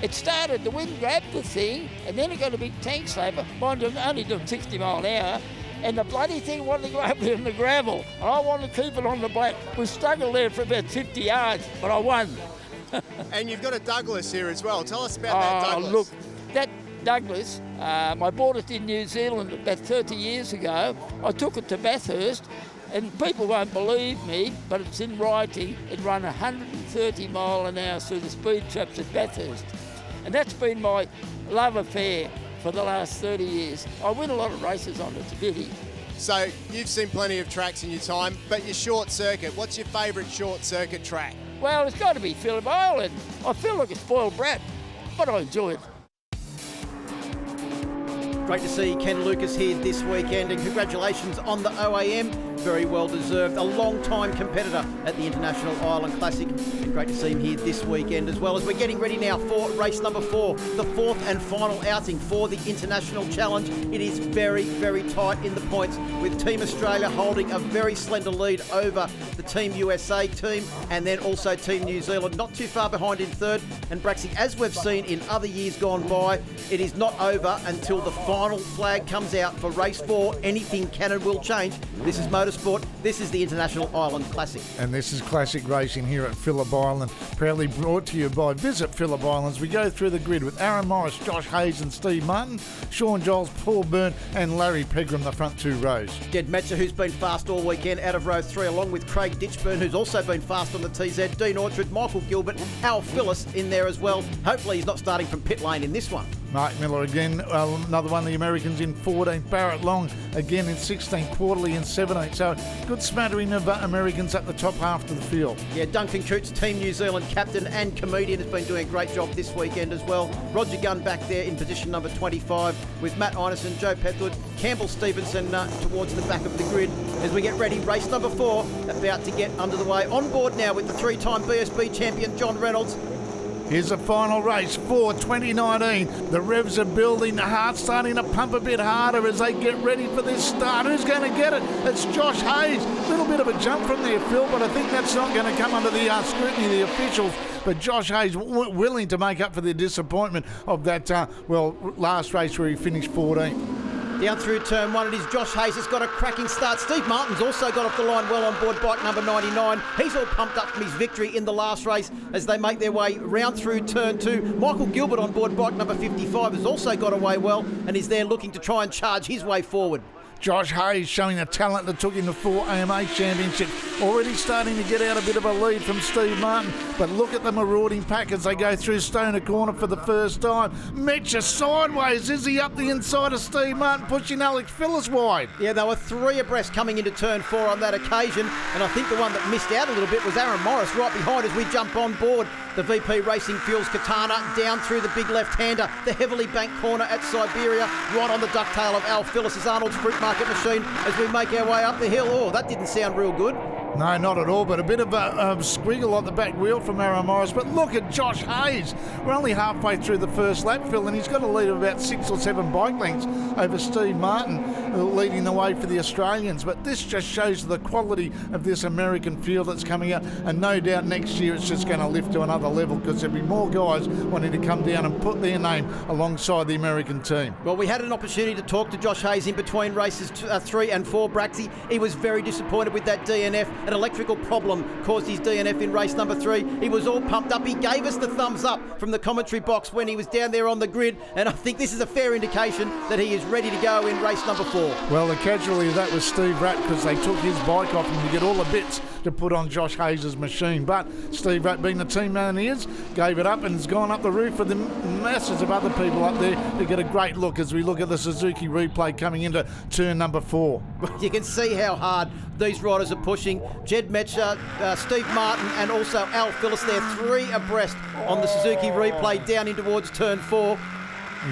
It started, the wind grabbed the thing, and then it got a big tank slapper. Mind you, I'm only doing 60 mile an hour, and the bloody thing wanted to go up there in the gravel, and I wanted to keep it on the black. We struggled there for about 50 yards, but I won. And you've got a Douglas here as well. Tell us about that Douglas. Look, that Douglas, I bought it in New Zealand about 30 years ago. I took it to Bathurst, and people won't believe me, but it's in writing. It ran 130 mile an hour through the speed traps at Bathurst. And that's been my love affair for the last 30 years. I win a lot of races on it, it's a pity. So you've seen plenty of tracks in your time, but your short circuit, what's your favourite short circuit track? Well, it's got to be Phillip Island. I feel like a spoiled brat, but I enjoy it. Great to see Ken Lucas here this weekend, and congratulations on the OAM. Very well deserved. A long-time competitor at the International Island Classic. And great to see him here this weekend as well, as we're getting ready now for race number 4, the 4th and final outing for the International Challenge. It is very, very tight in the points, with Team Australia holding a very slender lead over the Team USA team, and then also Team New Zealand not too far behind in third. And Braxy, as we've seen in other years gone by, it is not over until the final flag comes out for race 4. Anything can and will change. This is Motorsport. This is the International Island Classic. And this is classic racing here at Phillip Island, proudly brought to you by Visit Phillip Islands. We go through the grid with Aaron Morris, Josh Hayes and Steve Martin, Sean Giles, Paul Byrne and Larry Pegram, the front 2 rows. Jed Metzer, who's been fast all weekend out of row 3, along with Craig Ditchburn, who's also been fast on the TZ, Dean Orchard, Michael Gilbert, Al Phillips in there as well. Hopefully he's not starting from pit lane in this one. Mark Miller again, another one of the Americans in 14th. Barrett Long again in 16th, Quarterly in 17th. So good smattering of Americans at the top half of the field. Yeah, Duncan Coots, Team New Zealand captain and comedian, has been doing a great job this weekend as well. Roger Gunn back there in position number 25 with Matt Ineson, Joe Pethwood, Campbell Stevenson towards the back of the grid as we get ready. Race number 4 about to get under the way. On board now with the 3-time BSB champion John Reynolds. Here's the final race for 2019. The revs are building, the heart's starting to pump a bit harder as they get ready for this start. Who's going to get it? It's Josh Hayes. A little bit of a jump from there, Phil, but I think that's not going to come under the scrutiny of the officials. But Josh Hayes willing to make up for the disappointment of that, last race where he finished 14th. Down through turn 1, it is Josh Hayes has got a cracking start. Steve Martin's also got off the line well on board bike number 99. He's all pumped up from his victory in the last race as they make their way round through turn 2. Michael Gilbert on board bike number 55 has also got away well and is there looking to try and charge his way forward. Josh Hayes showing the talent that took him to 4 AMA championships. Already starting to get out a bit of a lead from Steve Martin. But look at the marauding pack as they go through Stoner Corner for the first time. Metcher sideways. Is he up the inside of Steve Martin, pushing Alex Phillips wide? Yeah, they were 3 abreast coming into turn 4 on that occasion. And I think the one that missed out a little bit was Aaron Morris right behind as we jump on board the VP Racing Fuels Katana down through the big left-hander, the heavily banked corner at Siberia, right on the ducktail of Al Phillips' Arnold's Fruit Market machine as we make our way up the hill. Oh, that didn't sound real good. No, not at all, but a bit of a squiggle on the back wheel from Aaron Morris. But look at Josh Hayes. We're only halfway through the first lap, Phil, and he's got a lead of about 6 or 7 bike lengths over Steve Martin, leading the way for the Australians. But this just shows the quality of this American field that's coming out, and no doubt next year it's just going to lift to another level because there'll be more guys wanting to come down and put their name alongside the American team. Well, we had an opportunity to talk to Josh Hayes in between races 3 and 4, Braxy. He was very disappointed with that DNF. An electrical problem caused his DNF in race number 3. He was all pumped up. He gave us the thumbs up from the commentary box when he was down there on the grid, and I think this is a fair indication that he is ready to go in race number 4. Well, the casualty of that was Steve Ratt because they took his bike off him to get all the bits to put on Josh Hayes' machine. But Steve Ratt, being the team man he is, gave it up and has gone up the roof with the masses of other people up there to get a great look as we look at the Suzuki replay coming into turn number 4. You can see how hard these riders are pushing. Jed Metcher, Steve Martin and also Al Phillips there, 3 abreast on the Suzuki replay down in towards turn 4.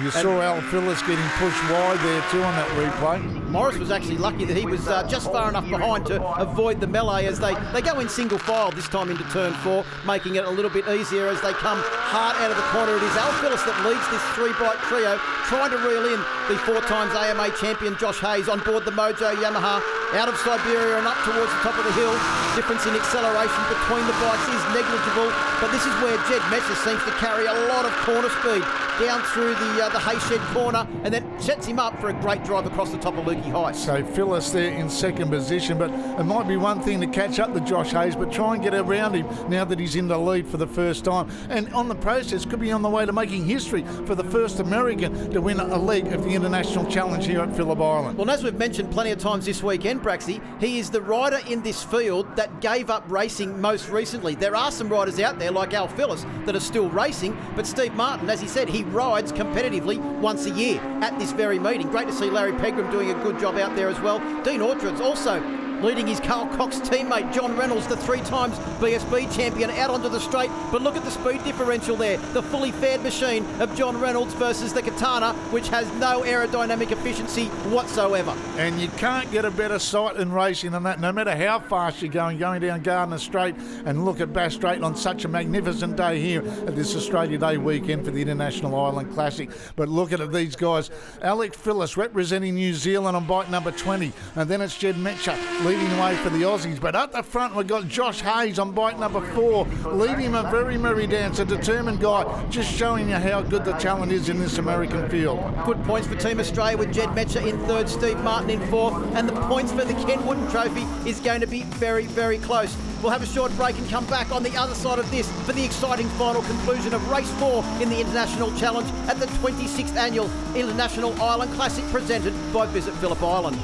You saw Al Phillips getting pushed wide there too on that replay. Morris was actually lucky that he was just far enough behind to avoid the melee as they go in single file this time into turn 4, making it a little bit easier as they come hard out of the corner. It is Al Phillips that leads this 3-bike trio, trying to reel in the 4 times AMA champion Josh Hayes on board the Mojo Yamaha, out of Siberia and up towards the top of the hill. Difference in acceleration between the bikes is negligible, but this is where Jed Metzer seems to carry a lot of corner speed down through the Hayshed corner and then sets him up for a great drive across the top of Lukey Heights. So Phyllis there in second position, but it might be one thing to catch up to Josh Hayes, but try and get around him now that he's in the lead for the first time. And on the process, could be on the way to making history for the first American to win a leg of the International Challenge here at Phillip Island. Well, as we've mentioned plenty of times this weekend, point, Braxy, he is the rider in this field that gave up racing most recently. There are some riders out there like Al Phillip that are still racing, but Steve Martin, as he said, he rides competitively once a year at this very meeting. Great to see Larry Pegram doing a good job out there as well. Dean Orchard's also leading his Carl Cox teammate John Reynolds, the 3 times BSB champion, out onto the straight. But look at the speed differential there. The fully faired machine of John Reynolds versus the Katana, which has no aerodynamic efficiency whatsoever. And you can't get a better sight in racing than that, no matter how fast you're going down Gardner Straight. And look at Bass Strait on such a magnificent day here at this Australia Day weekend for the International Island Classic. But look at these guys. Alex Phillip representing New Zealand on bike number 20. And then it's Jed Metcher leading the way for the Aussies. But up the front we've got Josh Hayes on bike number 4, leading a very merry dance, a determined guy, just showing you how good the talent is in this American field. Good points for Team Australia with Jed Metcher in 3rd, Steve Martin in 4th, and the points for the Ken Wootton Trophy is going to be very, very close. We'll have a short break and come back on the other side of this for the exciting final conclusion of Race 4 in the International Challenge at the 26th Annual International Island Classic presented by Visit Phillip Island.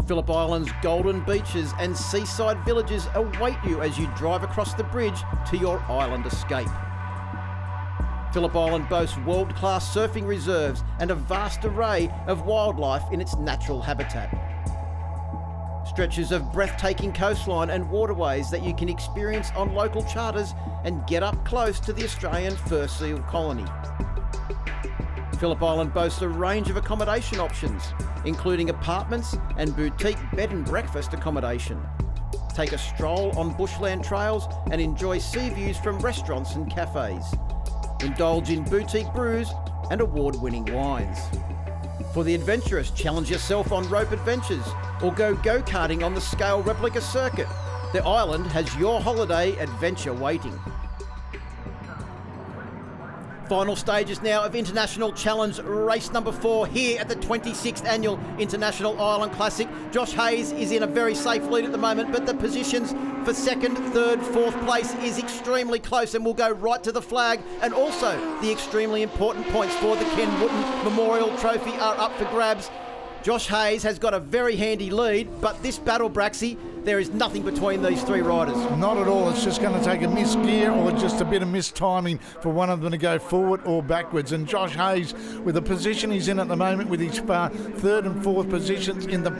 Phillip Island's golden beaches and seaside villages await you as you drive across the bridge to your island escape. Phillip Island boasts world-class surfing reserves and a vast array of wildlife in its natural habitat. Stretches of breathtaking coastline and waterways that you can experience on local charters and get up close to the Australian fur seal colony. Phillip Island boasts a range of accommodation options, including apartments and boutique bed and breakfast accommodation. Take a stroll on bushland trails and enjoy sea views from restaurants and cafes. Indulge in boutique brews and award-winning wines. For the adventurous, challenge yourself on rope adventures or go go-karting on the scale replica circuit. The island has your holiday adventure waiting. Final stages now of International Challenge race number 4 here at the 26th Annual International Island Classic. Josh Hayes is in a very safe lead at the moment, but the positions for 2nd, 3rd, 4th place is extremely close, and we'll go right to the flag. And also the extremely important points for the Ken Wootton Memorial Trophy are up for grabs. Josh Hayes has got a very handy lead, but this battle, Braxy, there is nothing between these 3 riders. Not at all. It's just going to take a missed gear or just a bit of missed timing for one of them to go forward or backwards. And Josh Hayes, with the position he's in at the moment, with his 3rd and 4th positions in the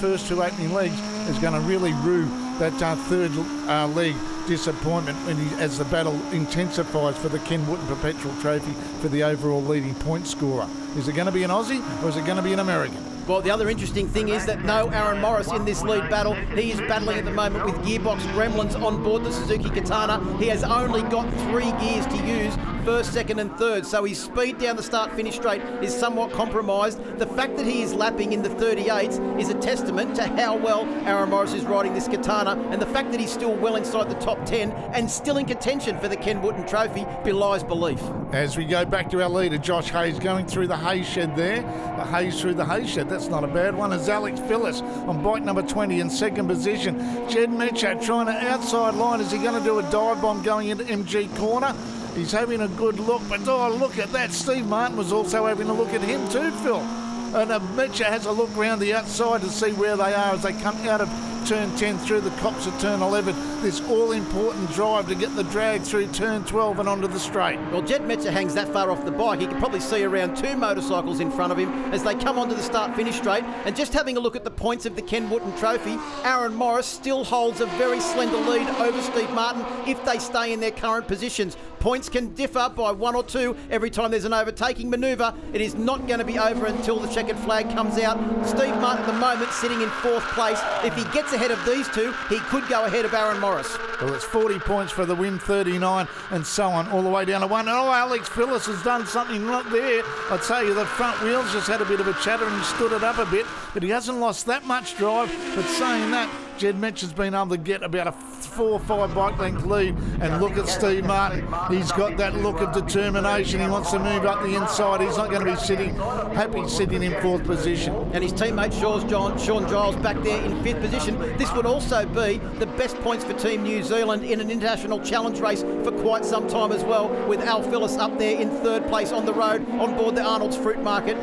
first 2 opening legs, is going to really rue that 3rd leg disappointment as the battle intensifies for the Ken Wootton Perpetual Trophy for the overall leading point scorer. Is it going to be an Aussie or is it going to be an American? Well, the other interesting thing is that no Aaron Morris in this lead battle. He is battling at the moment with gearbox gremlins on board the Suzuki Katana. He has only got 3 gears to use, 1st, 2nd and 3rd, so his speed down the start-finish straight is somewhat compromised. The fact that he is lapping in the 38s is a testament to how well Aaron Morris is riding this Katana, and the fact that he's still well inside the top 10 and still in contention for the Ken Wootton Trophy belies belief. As we go back to our leader, Josh Hayes, going through the hay shed there. The Hayes through the hay shed, that's not a bad one. As Alex Phillip on bike number 20 in 2nd position. Jed Metcher trying to outside line. Is he going to do a dive bomb going into MG corner? He's having a good look, but oh, look at that. Steve Martin was also having a look at him too, Phil. And Metcher has a look around the outside to see where they are as they come out of turn 10 through the copse of turn 11. This all-important drive to get the drag through turn 12 and onto the straight. Well, Jed Metcher hangs that far off the bike. He can probably see around 2 motorcycles in front of him as they come onto the start-finish straight. And just having a look at the points of the Ken Wootton Trophy, Aaron Morris still holds a very slender lead over Steve Martin if they stay in their current positions. Points can differ by 1 or 2 every time there's an overtaking manoeuvre. It is not going to be over until the checkered flag comes out. Steve Martin at the moment sitting in 4th place. If he gets ahead of these 2, he could go ahead of Aaron Morris. Well, it's 40 points for the win, 39 and so on, all the way down to 1. Oh, Alex Phillip has done something right there. I'd tell you, the front wheels just had a bit of a chatter and he stood it up a bit, but he hasn't lost that much drive. But saying that, Jed Metcher's been able to get about a 4 or 5 bike length lead, and look at Steve Martin. He's got that look of determination. He wants to move up the inside. He's not going to be happy sitting in 4th position. And his teammate Sean Giles back there in 5th position. This would also be the best points for Team New Zealand in an international challenge race for quite some time as well, with Al Phillip up there in 3rd place on the road on board the Arnold's Fruit Market.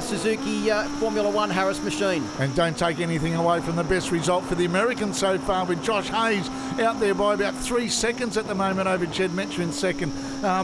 Suzuki Formula One Harris machine. And don't take anything away from the best result for the Americans so far, with Josh Hayes out there by about 3 seconds at the moment over Jed Metcher in second.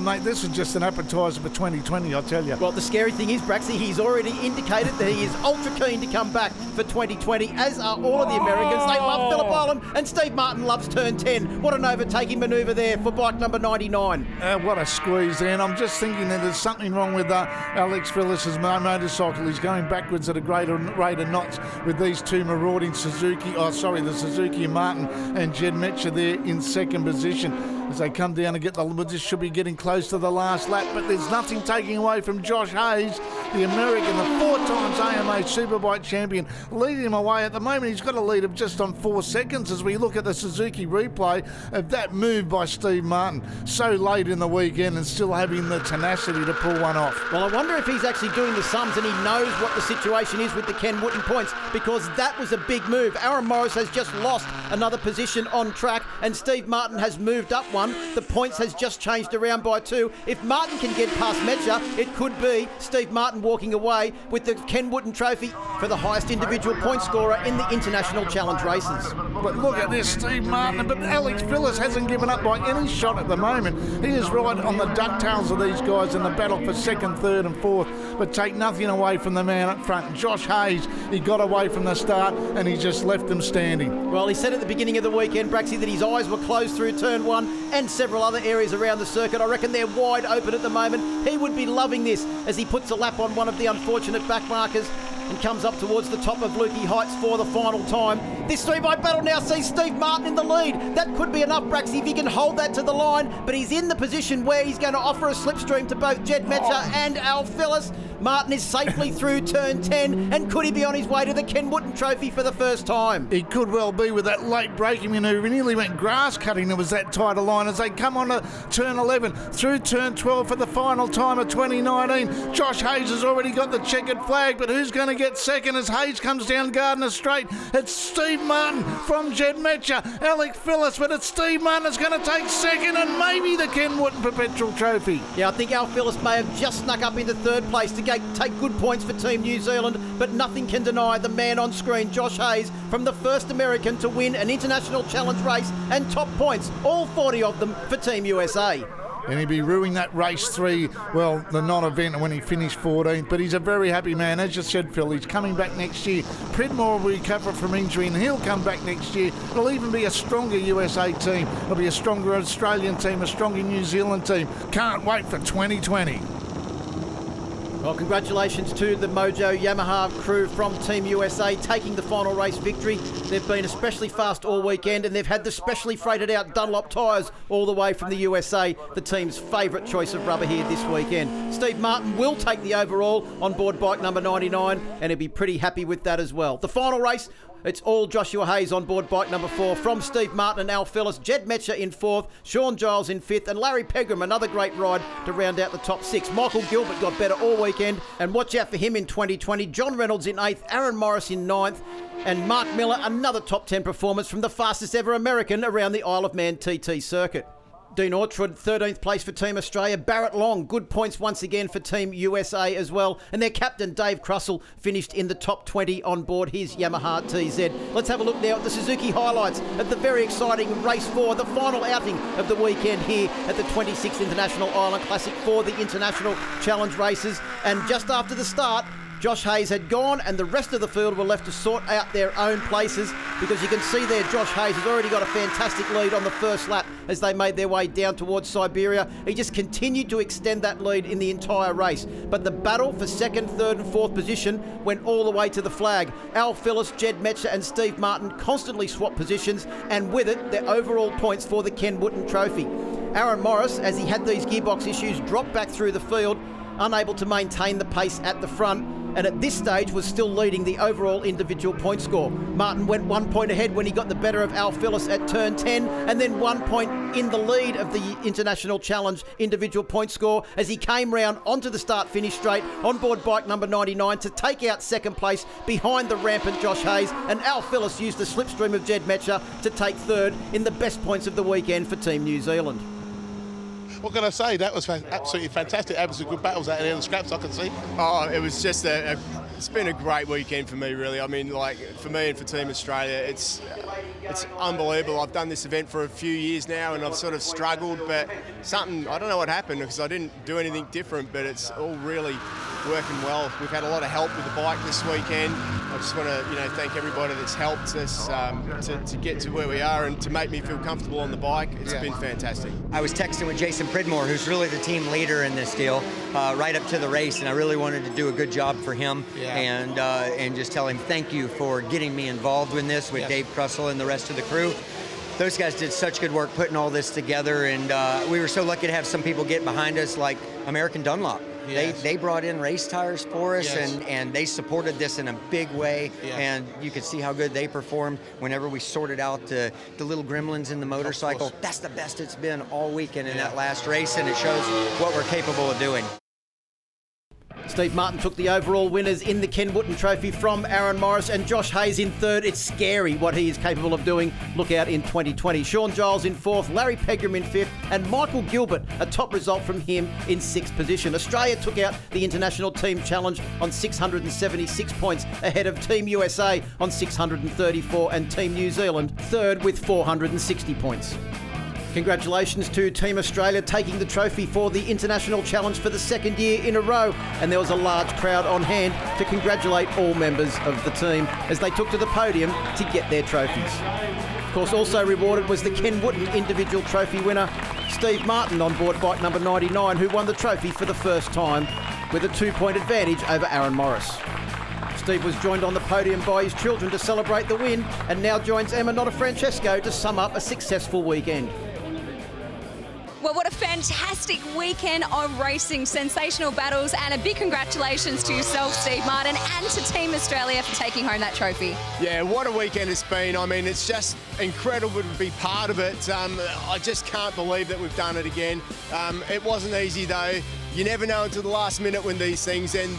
Mate, this is just an appetiser for 2020, I tell you. Well, the scary thing is, Braxy, he's already indicated that he is ultra keen to come back for 2020, as are all of the Americans. They love Phillip Island, and Steve Martin loves turn 10. What an overtaking manoeuvre there for bike number 99. What a squeeze there, and I'm just thinking that there's something wrong with Alex Phillips' motorcycle. He's going backwards at a greater rate of knots with these two marauding the Suzuki Martin and Jed Metcher there in second position. As they come down and this should be getting close to the last lap, but there's nothing taking away from Josh Hayes, the American, the 4 times AMA Superbike champion, leading him away. At the moment, he's got a lead of just on 4 seconds as we look at the Suzuki replay of that move by Steve Martin so late in the weekend and still having the tenacity to pull one off. Well, I wonder if he's actually doing the sums and he knows what the situation is with the Ken Wootton points, because that was a big move. Aaron Morris has just lost another position on track and Steve Martin has moved up one. The points has just changed around by 2. If Martin can get past Metcher, it could be Steve Martin walking away with the Ken Wootton Trophy for the highest individual point scorer in the International Challenge races. But look at this, Steve Martin. But Alex Phillips hasn't given up by any shot at the moment. He is right on the ducktails of these guys in the battle for second, third and fourth, but take nothing away from the man up front. Josh Hayes, he got away from the start and he just left them standing. Well, he said at the beginning of the weekend, Braxy, that his eyes were closed through turn 1 and several other areas around the circuit. I reckon they're wide open at the moment. He would be loving this as he puts a lap on one of the unfortunate backmarkers and comes up towards the top of Lukey Heights for the final time. This 3-bike battle now sees Steve Martin in the lead. That could be enough, Braxy, if he can hold that to the line, but he's in the position where he's going to offer a slipstream to both Jed Metcher and Al Phillips. Martin is safely through turn 10, and could he be on his way to the Ken Wootton Trophy for the first time? He could well be with that late braking manoeuvre. He nearly went grass cutting. There was that tight a line as they come on to turn 11 through turn 12 for the final time of 2019. Josh Hayes has already got the checkered flag, but who's going to get second as Hayes comes down Gardner Straight? It's Steve Martin from Jed Metcher, Alex Phillips, but it's Steve Martin that's going to take second and maybe the Ken Wootton Perpetual Trophy. Yeah, I think Al Phillips may have just snuck up into third place to take good points for Team New Zealand, but nothing can deny the man on screen, Josh Hayes, from the first American to win an international challenge race and top points, all 40 of them for Team USA. And he'd be ruining that race 3, well, the non-event when he finished 14th. But he's a very happy man. As you said, Phil, he's coming back next year. Pridmore will recover from injury and he'll come back next year. It'll even be a stronger USA team. It'll be a stronger Australian team, a stronger New Zealand team. Can't wait for 2020. Well, congratulations to the Mojo Yamaha crew from Team USA taking the final race victory. They've been especially fast all weekend and they've had the specially freighted out Dunlop tyres all the way from the USA, the team's favourite choice of rubber here this weekend. Steve Martin will take the overall on board bike number 99 and he'll be pretty happy with that as well. The final race, it's all Joshua Hayes on board bike number 4 from Steve Martin and Al Phillips, Jed Metcher in 4th, Sean Giles in 5th, and Larry Pegram, another great ride to round out the top 6. Michael Gilbert got better all weekend, and watch out for him in 2020. John Reynolds in 8th, Aaron Morris in 9th, and Mark Miller, another top 10 performance from the fastest ever American around the Isle of Man TT circuit. Dean Orchard, 13th place for Team Australia. Barrett Long, good points once again for Team USA as well. And their captain, Dave Crussell, finished in the top 20 on board his Yamaha TZ. Let's have a look now at the Suzuki highlights of the very exciting Race 4, the final outing of the weekend here at the 26th International Island Classic for the International Challenge races. And just after the start, Josh Hayes had gone and the rest of the field were left to sort out their own places, because you can see there Josh Hayes has already got a fantastic lead on the first lap as they made their way down towards Siberia. He just continued to extend that lead in the entire race. But the battle for second, third and fourth position went all the way to the flag. Al Phillips, Jed Metcher and Steve Martin constantly swapped positions, and with it their overall points for the Ken Wootton Trophy. Aaron Morris, as he had these gearbox issues, dropped back through the field, unable to maintain the pace at the front, and at this stage was still leading the overall individual point score. Martin went 1 point ahead when he got the better of Al Phillips at turn 10, and then 1 point in the lead of the International Challenge individual point score as he came round onto the start-finish straight on board bike number 99 to take out second place behind the rampant Josh Hayes, and Al Phillips used the slipstream of Jed Metcher to take third in the best points of the weekend for Team New Zealand. what can I say? That was absolutely fantastic. Having some good battles out there in the scraps, I can see. Oh, it was just it's been a great weekend for me, really. I mean, like, for me and for Team Australia, it's unbelievable. I've done this event for a few years now and I've sort of struggled, but I don't know what happened because I didn't do anything different, but it's all really working well. We've had a lot of help with the bike this weekend. I just want to, thank everybody that's helped us to get to where we are and to make me feel comfortable on the bike. It's been fantastic. I was texting with Jason Pridmore, who's really the team leader in this deal, right up to the race, and I really wanted to do a good job for him and just tell him thank you for getting me involved in this with Dave Krussell and the rest of the crew. Those guys did such good work putting all this together, and we were so lucky to have some people get behind us, like American Dunlop. They brought in race tires for us, and they supported this in a big way, and you could see how good they performed whenever we sorted out the little gremlins in the motorcycle. That's the best it's been all weekend in that last race, and it shows what we're capable of doing. Steve Martin took the overall winners in the Ken Wootton Trophy from Aaron Morris, and Josh Hayes in third. It's scary what he is capable of doing. Look out in 2020. Sean Giles in fourth, Larry Pegram in fifth, and Michael Gilbert, a top result from him, in sixth position. Australia took out the International Team Challenge on 676 points, ahead of Team USA on 634 and Team New Zealand third with 460 points. Congratulations to Team Australia taking the trophy for the International Challenge for the second year in a row, and there was a large crowd on hand to congratulate all members of the team as they took to the podium to get their trophies. Of course, also rewarded was the Ken Wootton individual trophy winner, Steve Martin, on board bike number 99, who won the trophy for the first time with a 2-point advantage over Aaron Morris. Steve was joined on the podium by his children to celebrate the win, and now joins Emma Notafrancesco to sum up a successful weekend. Well, what a fantastic weekend of racing, sensational battles, and a big congratulations to yourself, Steve Martin, and to Team Australia for taking home that trophy. Yeah, what a weekend it's been. I mean, it's just incredible to be part of it. I just can't believe that we've done it again. It wasn't easy, though. You never know until the last minute when these things, and,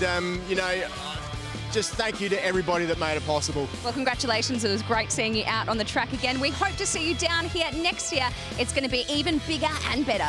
just thank you to everybody that made it possible. Well, congratulations. It was great seeing you out on the track again. We hope to see you down here next year. It's going to be even bigger and better.